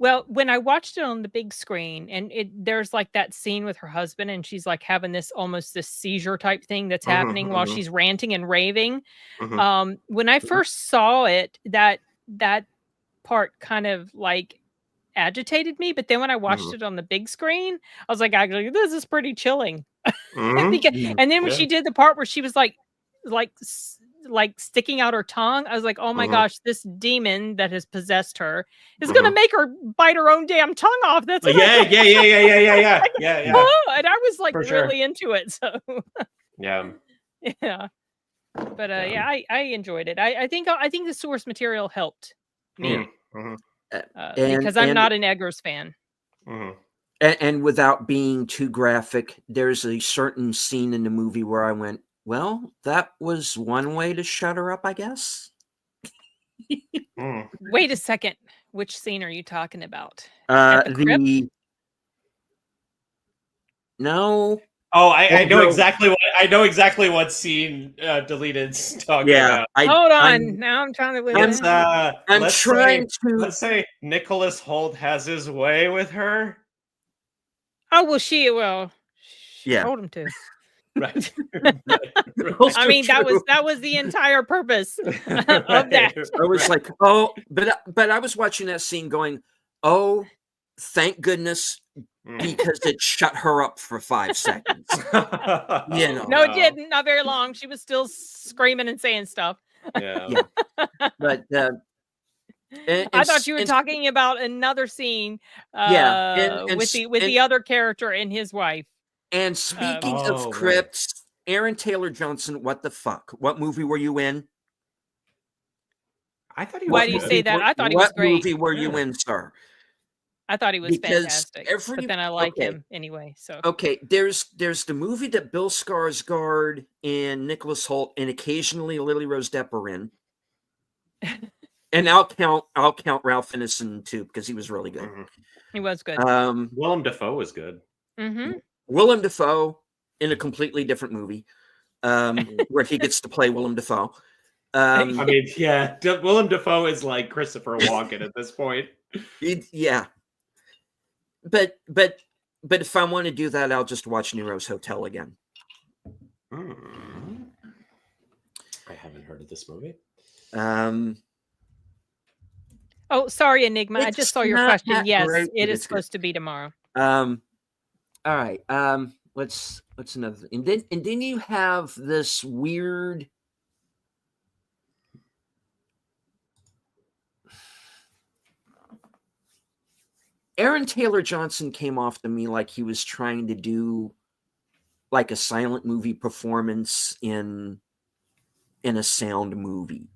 well, when I watched it on the big screen and there's like that scene with her husband and she's like having this seizure type thing that's happening while she's ranting and raving. When I first saw it, that part kind of like agitated me, but then when I watched it on the big screen, I was like, actually, this is pretty chilling. And then when she did the part where she was like sticking out her tongue, I was like, oh my gosh, this demon that has possessed her is gonna make her bite her own damn tongue off. That's what yeah. Oh, and I was like really into it. So yeah. But I enjoyed it. I think the source material helped me because I'm not an Eggers fan. And without being too graphic, there's a certain scene in the movie where I went, well, that was one way to shut her up, I guess. Wait a second. Which scene are you talking about? No. Oh, I know exactly what scene Deleted's talking about. Hold on. Now I'm trying to let's say Nicholas Hoult has his way with her. Oh, well, she told him to. Right. I mean, that was the entire purpose of that. I was like, oh, but I was watching that scene going, oh, thank goodness, because it shut her up for 5 seconds. No, it didn't. Not very long. She was still screaming and saying stuff. Yeah. But I thought you were talking about another scene. With the other character and his wife. And speaking of crypts, Aaron Taylor Johnson, what the fuck? What movie were you in? I thought he was. Why do you say that? I thought he was great. What movie were you in, sir? I thought he was fantastic. But then I like him anyway. So there's the movie that Bill Skarsgård and Nicholas Hoult and occasionally Lily Rose Depp are in. And I'll count Ralph Ineson too because he was really good. He was good. Willem Dafoe was good. Willem Dafoe in a completely different movie, where he gets to play Willem Dafoe. I mean, Willem Dafoe is like Christopher Walken at this point. But if I want to do that, I'll just watch Nero's Hotel again. I haven't heard of this movie. Oh, sorry, Enigma. I just saw your question. Yes, it is supposed to be tomorrow. All right. What's another thing? And then you have this weird. Aaron Taylor Johnson came off to me like he was trying to do like a silent movie performance in a sound movie.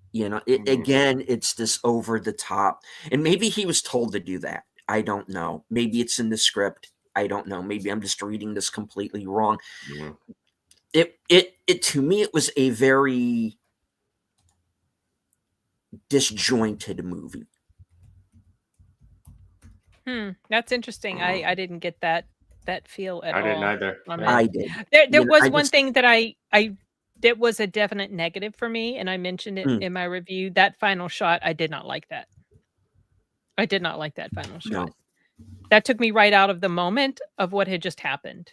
Again, it's this over the top. And maybe he was told to do that. I don't know. Maybe it's in the script. I don't know. Maybe I'm just reading this completely wrong. It to me, it was a very disjointed movie. That's interesting. I didn't get that feel at all. I didn't either. I did. There was one thing that I it was a definite negative for me, and I mentioned it in my review. That final shot, I did not like that. I did not like that final shot. No. That took me right out of the moment of what had just happened.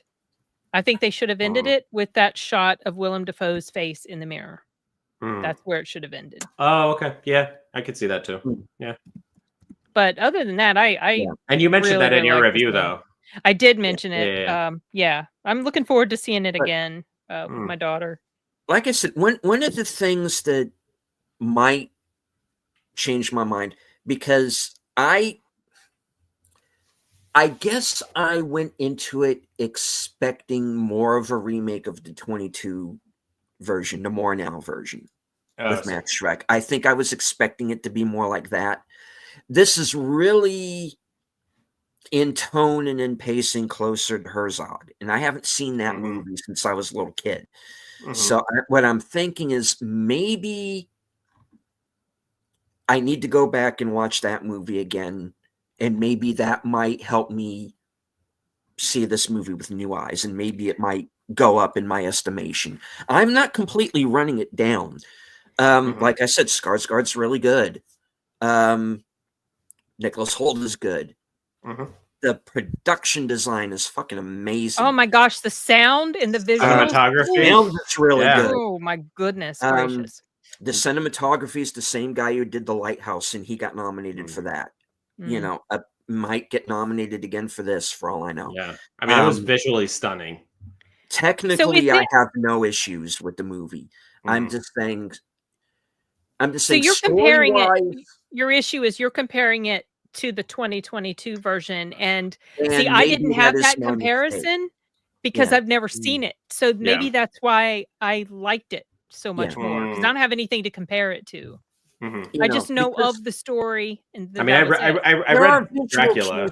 I think they should have ended it with that shot of Willem Dafoe's face in the mirror. That's where it should have ended. Oh, okay. Yeah, I could see that too. Yeah. But other than that, I and you mentioned really, that in really your liked review, this one. though. I did mention it. Yeah. I'm looking forward to seeing it again with my daughter. Like I said, one of the things that might change my mind, because I guess I went into it expecting more of a remake of the 22 version, the more now version with Max Schreck. I think I was expecting it to be more like that. This is really in tone and in pacing closer to Herzog, and I haven't seen that movie since I was a little kid. So what I'm thinking is maybe I need to go back and watch that movie again, and maybe that might help me see this movie with new eyes, and maybe it might go up in my estimation. I'm not completely running it down. Like I said, Skarsgård's really good. Nicholas Hoult is good. The production design is fucking amazing. Oh my gosh, the sound and the visual cinematography. It's really good. Oh my goodness gracious. The cinematography is the same guy who did The Lighthouse, and he got nominated for that. You know, might get nominated again for this, for all I know. Yeah, I mean, it was visually stunning. Technically, I have no issues with the movie. I'm just saying. So you're comparing it. Your issue is you're comparing it to the 2022 version, and see, I didn't have that comparison because I've never seen it. So maybe that's why I liked it so much more, because I don't have anything to compare it to. I just know of the story, and I mean, I read Dracula.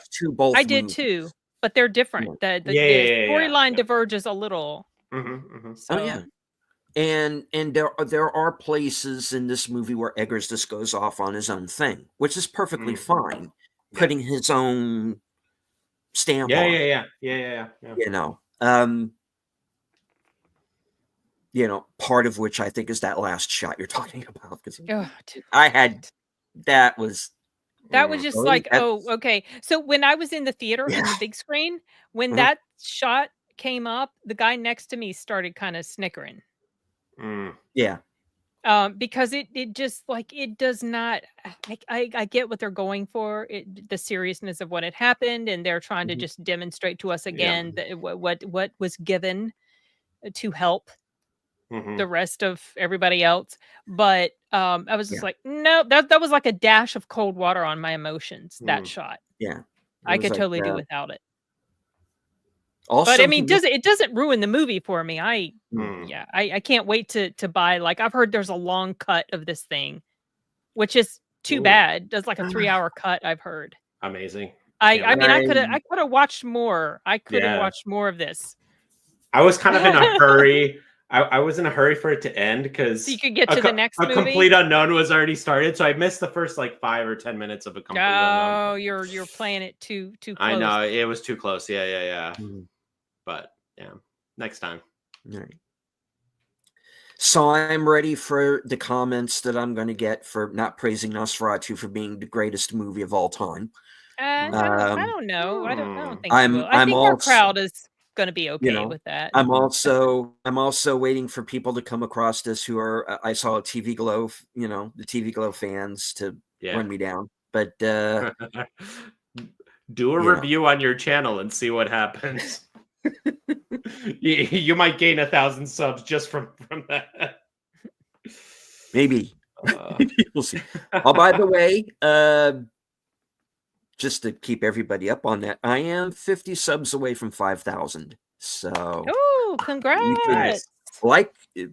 I did too, but they're different. The storyline diverges a little. So. Oh yeah. And there are places in this movie where Eggers just goes off on his own thing, which is perfectly fine, putting his own stamp on. Yeah. You know, part of which I think is that last shot you're talking about. Because that was just like, okay. So when I was in the theater in the big screen, when that shot came up, the guy next to me started kind of snickering. Yeah. Because it just like, it does not, I get what they're going for, the seriousness of what had happened, and they're trying to just demonstrate to us again that what was given to help the rest of everybody else. But I was just like, no, that was like a dash of cold water on my emotions, that shot. Yeah. I could totally do without it. Also, but I mean, it doesn't ruin the movie for me. I can't wait to buy. Like, I've heard there's a long cut of this thing, which is too bad. There's like a 3-hour cut, I've heard. Amazing. I mean, I could have watched more. I could have watched more of this. I was kind of in a hurry. I was in a hurry for it to end because so you could get to the next movie. A Complete Unknown was already started, so I missed the first like 5 or 10 minutes of A Complete Unknown. Oh, you're playing it too close. I know, it was too close. Yeah. But yeah, next time. All right. So I'm ready for the comments that I'm going to get for not praising Nosferatu for being the greatest movie of all time. I don't know. I don't think I think our crowd is going to be okay with that. I'm also waiting for people to come across this who are. I saw a TV Glow, the TV Glow fans to run me down. But do a review on your channel and see what happens. You might gain 1,000 subs just from that. Maybe. We'll see. Oh, by the way, just to keep everybody up on that, I am 50 subs away from 5,000. So, oh, congrats!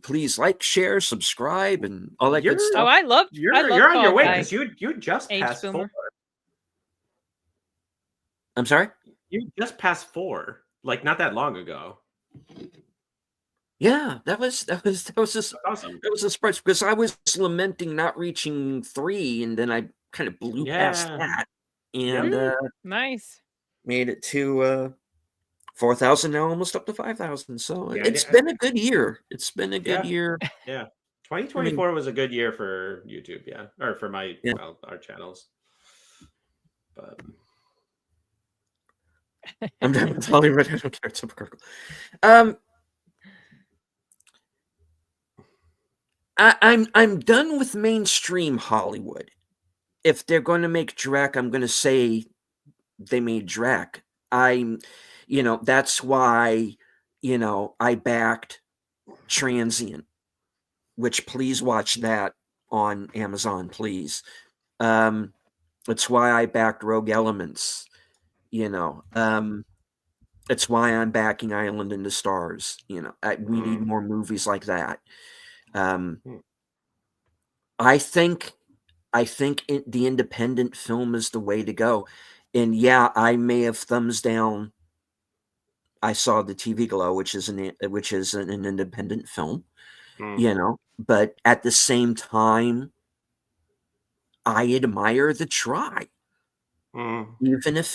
Please like, share, subscribe, and all that good stuff. Oh, I love. You're on your way because you just passed 4. I'm sorry. You just passed 4. Like not that long ago. Yeah, that was just awesome. That was a surprise because I was lamenting not reaching 3, and then I kind of blew past that, and nice made it to 4,000 now, almost up to 5,000. So Yeah, it's been a good year. It's been a good year. Yeah. 2024 was a good year for YouTube, or for our channels. But I'm done with Hollywood. I don't care. It's hypocritical. I'm done with mainstream Hollywood. If they're going to make Drek, I'm going to say they made Drek. That's why, I backed Transient, which please watch that on Amazon, please. It's why I backed Rogue Elements. It's why I'm backing Island in the Stars. We need more movies like that. I think the independent film is the way to go. And yeah, I may have thumbs down. I saw the TV Glow, which is an independent film, but at the same time, I admire the try. Even if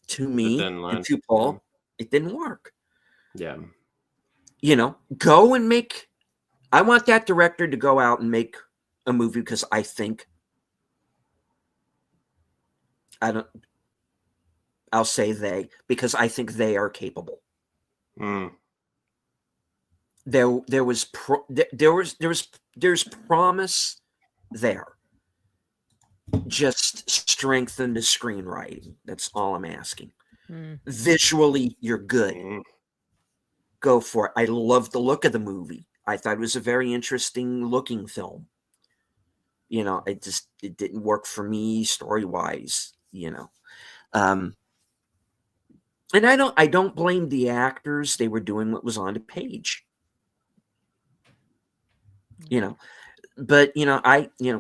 to me and to Paul, it didn't work. Yeah. Go and make. I want that director to go out and make a movie because I think I'll say they, because I think they are capable. There's promise there. Just strengthen the screenwriting. That's all I'm asking. Visually, you're good. Go for it. I love the look of the movie. I thought it was a very interesting looking film. It didn't work for me story-wise, and I don't blame the actors. They were doing what was on the page. But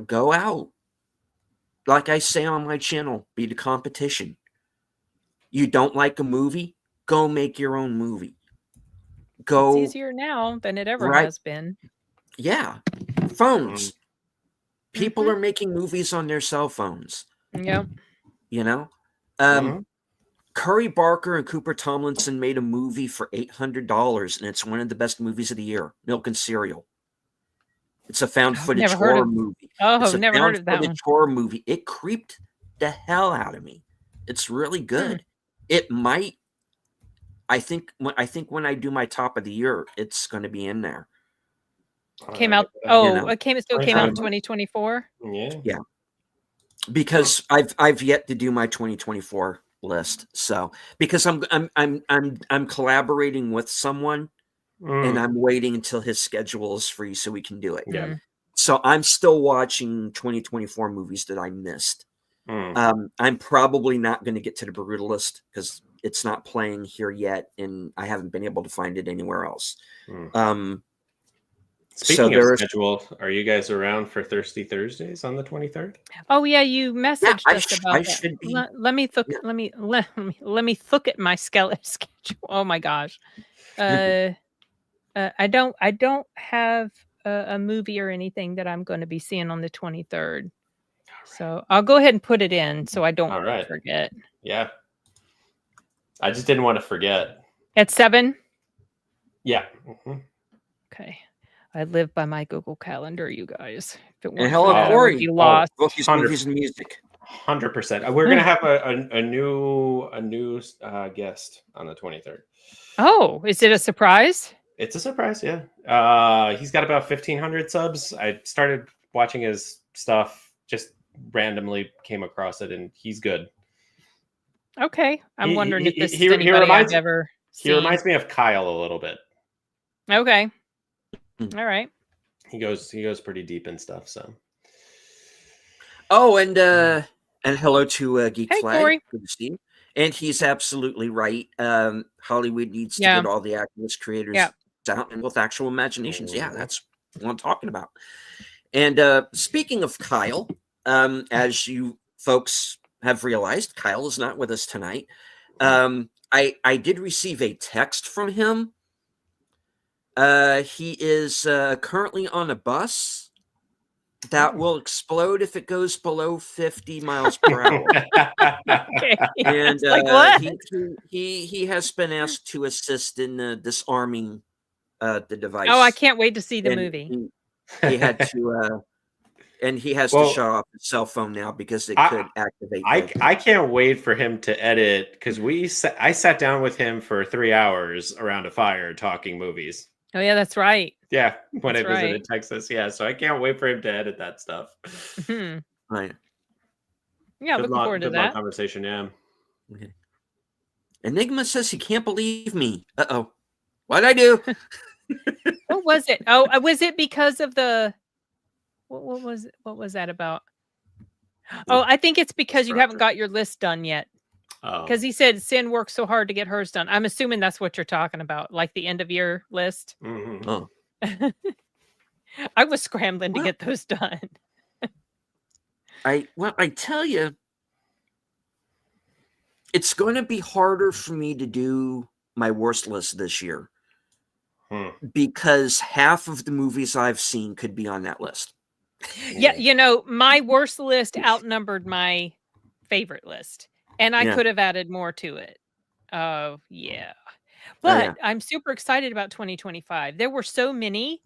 go out. Like I say on my channel, be the competition. You don't like a movie? Go make your own movie. Go. It's easier now than it ever has been. Yeah. Phones. People are making movies on their cell phones. Yep. Curry Barker and Cooper Tomlinson made a movie for $800, and it's one of the best movies of the year, Milk and Cereal. It's a found footage horror movie. Oh, never heard of that one. Horror movie. It creeped the hell out of me. It's really good. It might. I think when I do my top of the year, it's going to be in there. Came out. It still came out in 2024. Yeah. Because I've yet to do my 2024 list. So because I'm collaborating with someone. And I'm waiting until his schedule is free so we can do it. Yeah. So I'm still watching 2024 movies that I missed. I'm probably not going to get to the Brutalist because it's not playing here yet, and I haven't been able to find it anywhere else. Speaking of schedule, are you guys around for Thirsty Thursdays on the 23rd? Oh yeah, you messaged us about that. Let me look. Let me look at my schedule. Oh my gosh. I don't have a movie or anything that I'm going to be seeing on the 23rd. Right. So I'll go ahead and put it in so I don't forget. Yeah. I just didn't want to forget. At 7? Yeah. Okay. I live by my Google Calendar, you guys. And hello, Corey. You lost. Bookies, movies, and music. 100%. We're gonna have a new guest on the 23rd. Oh, is it a surprise? It's a surprise, yeah. He's got about 1,500 subs. I started watching his stuff, just randomly came across it, and he's good. Okay. I'm wondering if this is anybody I've ever seen. He reminds me of Kyle a little bit. Okay. All right. He goes pretty deep in stuff, so. Oh, and hello to Geek Flag. Corey. Good to see you. And he's absolutely right. Hollywood needs to get all the activist creators out and with actual imaginations. Yeah, that's what I'm talking about. And speaking of Kyle, as you folks have realized, Kyle is not with us tonight. I did receive a text from him. He is currently on a bus that will explode if it goes below 50 miles per hour. Okay. And Like what? he has been asked to assist in disarming the device. Oh, I can't wait to see the And movie. He had to, and he has to shut off his cell phone now because it could activate. I can't wait for him to edit because I sat down with him for 3 hours around a fire talking movies. Oh yeah, that's right. Yeah, when I visited Texas. Yeah, so I can't wait for him to edit that stuff. Mhm. Right. Yeah, looking forward to that. Conversation, yeah. Okay. Enigma says he can't believe me. Uh-oh. What'd I do? What was it? Oh, was it because of the what was that about? Oh, I think it's because you haven't got your list done yet. Because he said Sin worked so hard to get hers done. I'm assuming that's what you're talking about, like the end of year list. Mm-hmm. Oh. I was scrambling to get those done. I tell you, it's going to be harder for me to do my worst list this year because half of the movies I've seen could be on that list. Yeah, my worst list outnumbered my favorite list, and I could have added more to it. Yeah. But I'm super excited about 2025. There were so many,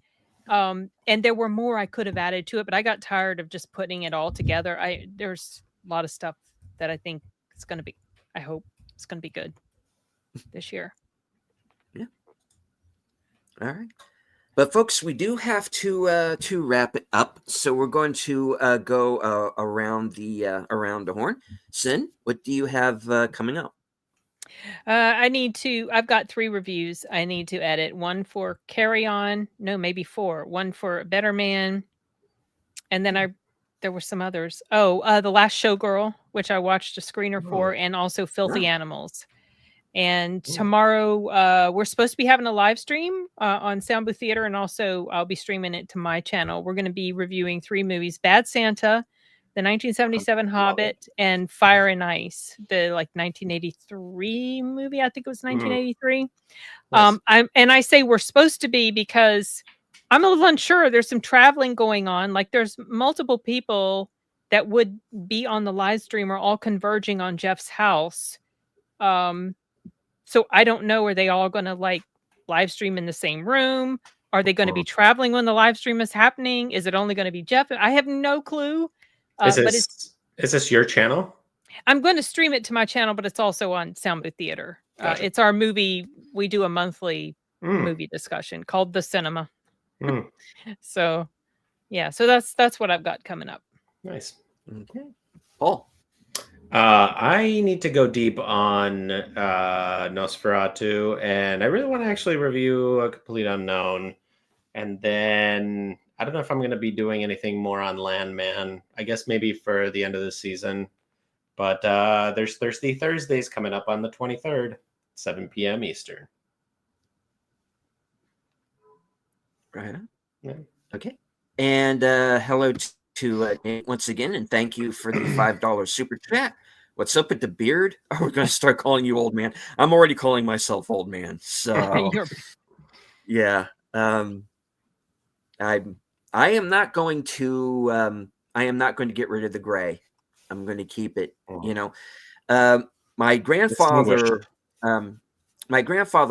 and there were more I could have added to it, but I got tired of just putting it all together. There's a lot of stuff that I think it's going to be, I hope it's going to be good this year. Yeah. All right. But folks, we do have to wrap it up, so we're going to go around the horn. Sin, what do you have coming up? I've got 3 reviews I need to edit. One for Carry On, no, maybe 4. One for Better Man, and then there were some others. Oh, The Last Showgirl, which I watched a screener for, and also Filthy Animals. And tomorrow, we're supposed to be having a live stream on Sound Booth Theater, and also I'll be streaming it to my channel. We're going to be reviewing 3 movies: Bad Santa, the 1977 Hobbit, and Fire and Ice, the 1983 movie. I think it was 1983. I say we're supposed to be because I'm a little unsure. There's some traveling going on. There's multiple people that would be on the live stream are all converging on Jeff's house. So I don't know, are they all going to live stream in the same room? Are they going to be traveling when the live stream is happening? Is it only going to be Jeff? I have no clue. Is this your channel? I'm going to stream it to my channel, but it's also on Sound Booth Theater. Gotcha. It's our movie. We do a monthly movie discussion called The Cinema. So, yeah. So that's what I've got coming up. Nice. Okay. Paul. I need to go deep on Nosferatu, and I really want to actually review A Complete Unknown. And then I don't know if I'm going to be doing anything more on Landman. I guess maybe for the end of the season. But there's Thirsty Thursdays coming up on the 23rd, 7 p.m. Eastern. Right on. Yeah. Okay. And hello to Nate once again, and thank you for the $5 super chat. What's up with the beard? Are we going to start calling you old man? I'm already calling myself old man. So yeah. I am not going to get rid of the gray. I'm going to keep it. My grandfather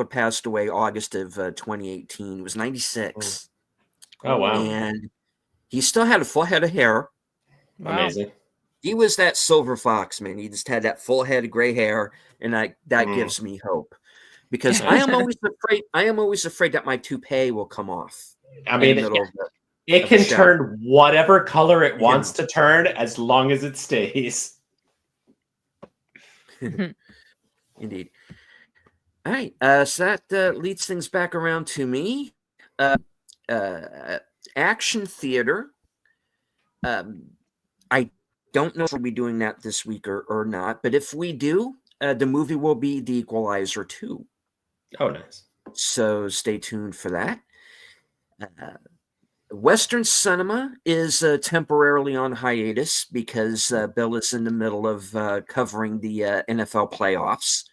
passed away August of 2018. He was 96. Oh wow! And he still had a full head of hair. Amazing. He was that silver fox, man. He just had that full head of gray hair, and that gives me hope, because I am always afraid that my toupee will come off. I mean, it can turn whatever color it wants to turn as long as it stays. Indeed. All right. So that leads things back around to me. Action theater. I don't know if we'll be doing that this week or not, but if we do, the movie will be The Equalizer 2. Oh, nice. So stay tuned for that. Western cinema is temporarily on hiatus because Bill is in the middle of covering the NFL playoffs.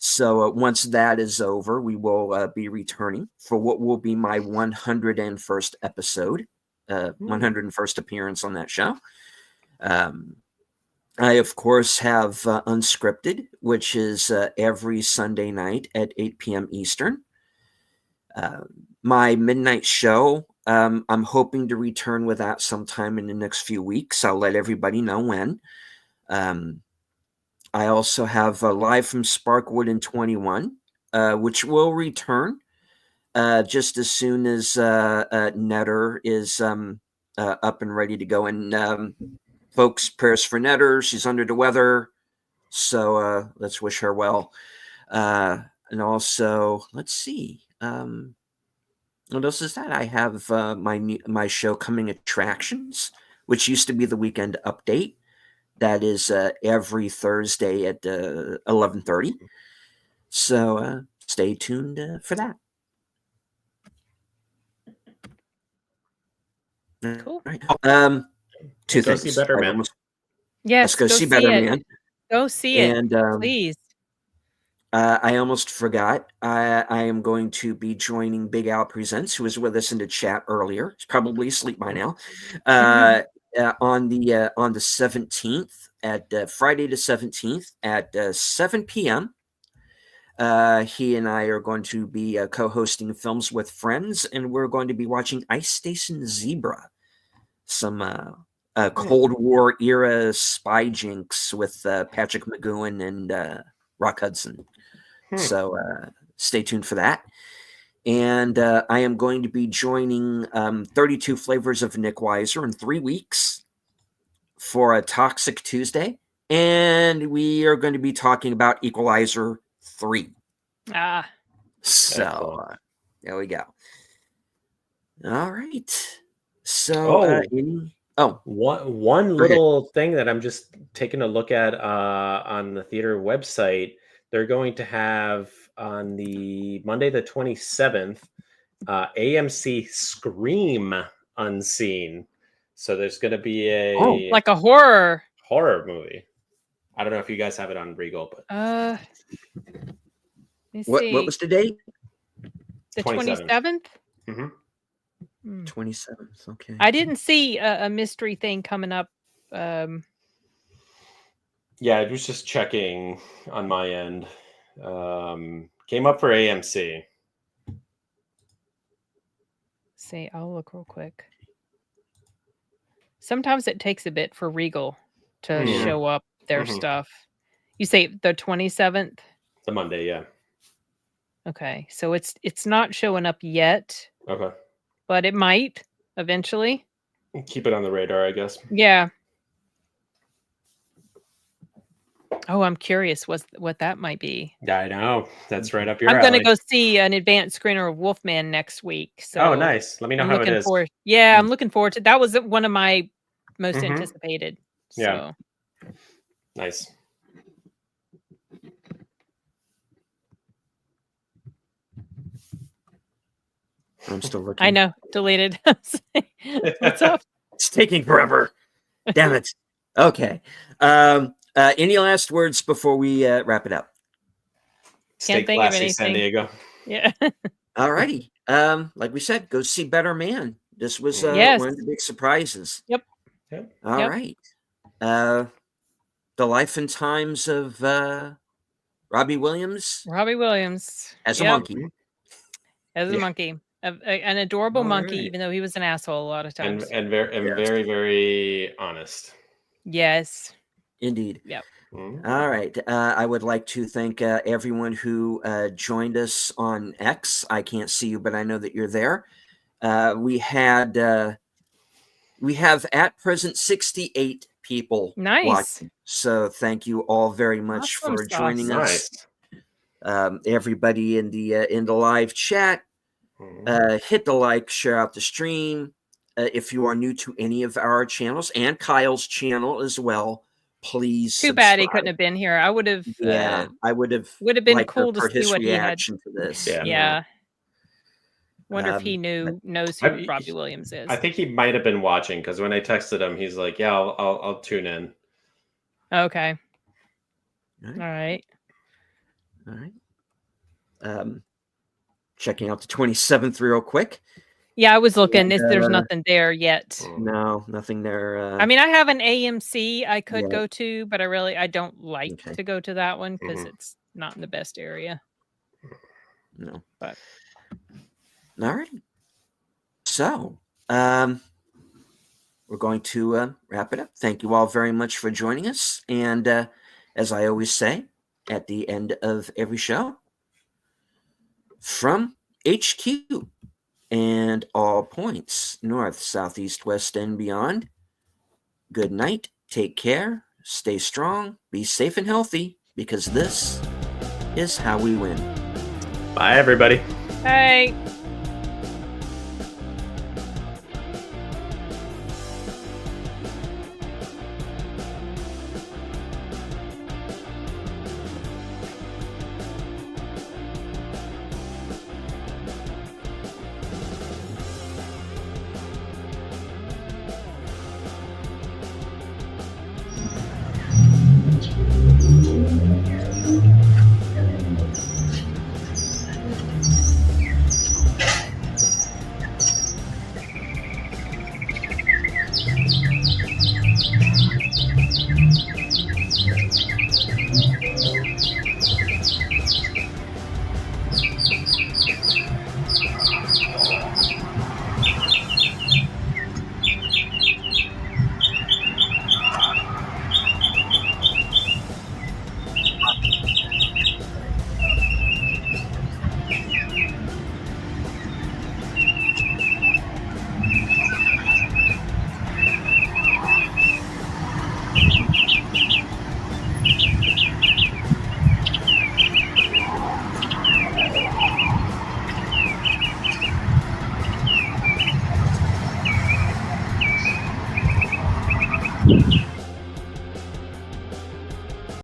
So once that is over, we will be returning for what will be my 101st episode 101st appearance on that show. I, of course, have Unscripted, which is every Sunday night at 8 p.m. Eastern. My midnight show, I'm hoping to return with that sometime in the next few weeks. I'll let everybody know when. I also have Live from Sparkwood in 21, which will return just as soon as Netter is up and ready to go. And folks, prayers for Netter. She's under the weather, so let's wish her well. And also, let's see. What else is that? I have my show Coming Attractions, which used to be the Weekend Update. That is every Thursday at 11:30. So stay tuned for that. Cool. Right. Two things. See Better Man. Yes, let's go see Better Man. Go see it, and, please. I almost forgot. I am going to be joining Big Al Presents, who was with us in the chat earlier. He's probably asleep by now. On the 17th at Friday the 17th at 7 p.m. He and I are going to be co-hosting Films with Friends, and we're going to be watching Ice Station Zebra, some Cold War era spy jinx with Patrick McGowan and Rock Hudson. So stay tuned for that. And I am going to be joining 32 Flavors of Nick Weiser in 3 weeks for a Toxic Tuesday. And we are going to be talking about Equalizer 3. So there we go. All right. So one little thing that I'm just taking a look at on the theater website. They're going to have on the Monday the 27th AMC Scream Unseen. So there's going to be like a horror movie. I don't know if you guys have it on Regal, but what was the date? The 27th. 27th. Okay. I didn't see a mystery thing coming up. Yeah, it was just checking on my end. Came up for AMC. See, I'll look real quick. Sometimes it takes a bit for Regal to show up their stuff. You say the 27th? The Monday, yeah. Okay, so it's not showing up yet. Okay. But it might eventually. Keep it on the radar, I guess. Yeah. Oh, I'm curious what that might be. Yeah, I know. That's right up your alley. I'm going to go see an advanced screener of Wolfman next week. So nice. Let me know how it is. I'm looking forward to that. Was one of my most anticipated. Yeah. So. Nice. I'm still looking. I know. Deleted. What's up? It's taking forever. Damn it. Okay. Any last words before we wrap it up? Can't think of anything. San Diego. Yeah. All righty. Like we said, go see Better Man. This was one of the big surprises. Yep. All right. The Life and Times of Robbie Williams. Robbie Williams. As a monkey. As a monkey. An adorable monkey, even though he was an asshole a lot of times. And very, very honest. Yes. Indeed. Yep. All right. I would like to thank everyone who joined us on X. I can't see you, but I know that you're there. We have at present 68 people watching. So thank you all very much for joining us. Everybody in the live chat, hit the like, share out the stream. If you are new to any of our channels and Kyle's channel as well, please Too subscribe. bad he couldn't have been here. I would have. I would have. Would have been cool to see what he had. To this. Yeah. Wonder if he knows who Robbie Williams is. I think he might have been watching because when I texted him, he's like, "Yeah, I'll tune in." Okay. All right. Checking out the 27th real quick. Yeah, I was looking. There's nothing there yet. No, nothing there. I mean, I have an AMC I could Yeah. go to, but I don't like Okay. to go to that one because it's not in the best area. No. But all right. So, we're going to wrap it up. Thank you all very much for joining us. And as I always say at the end of every show, from HQ and all points, north, south, east, west, and beyond, good night, take care, stay strong, be safe and healthy, because this is how we win. Bye, everybody. hey.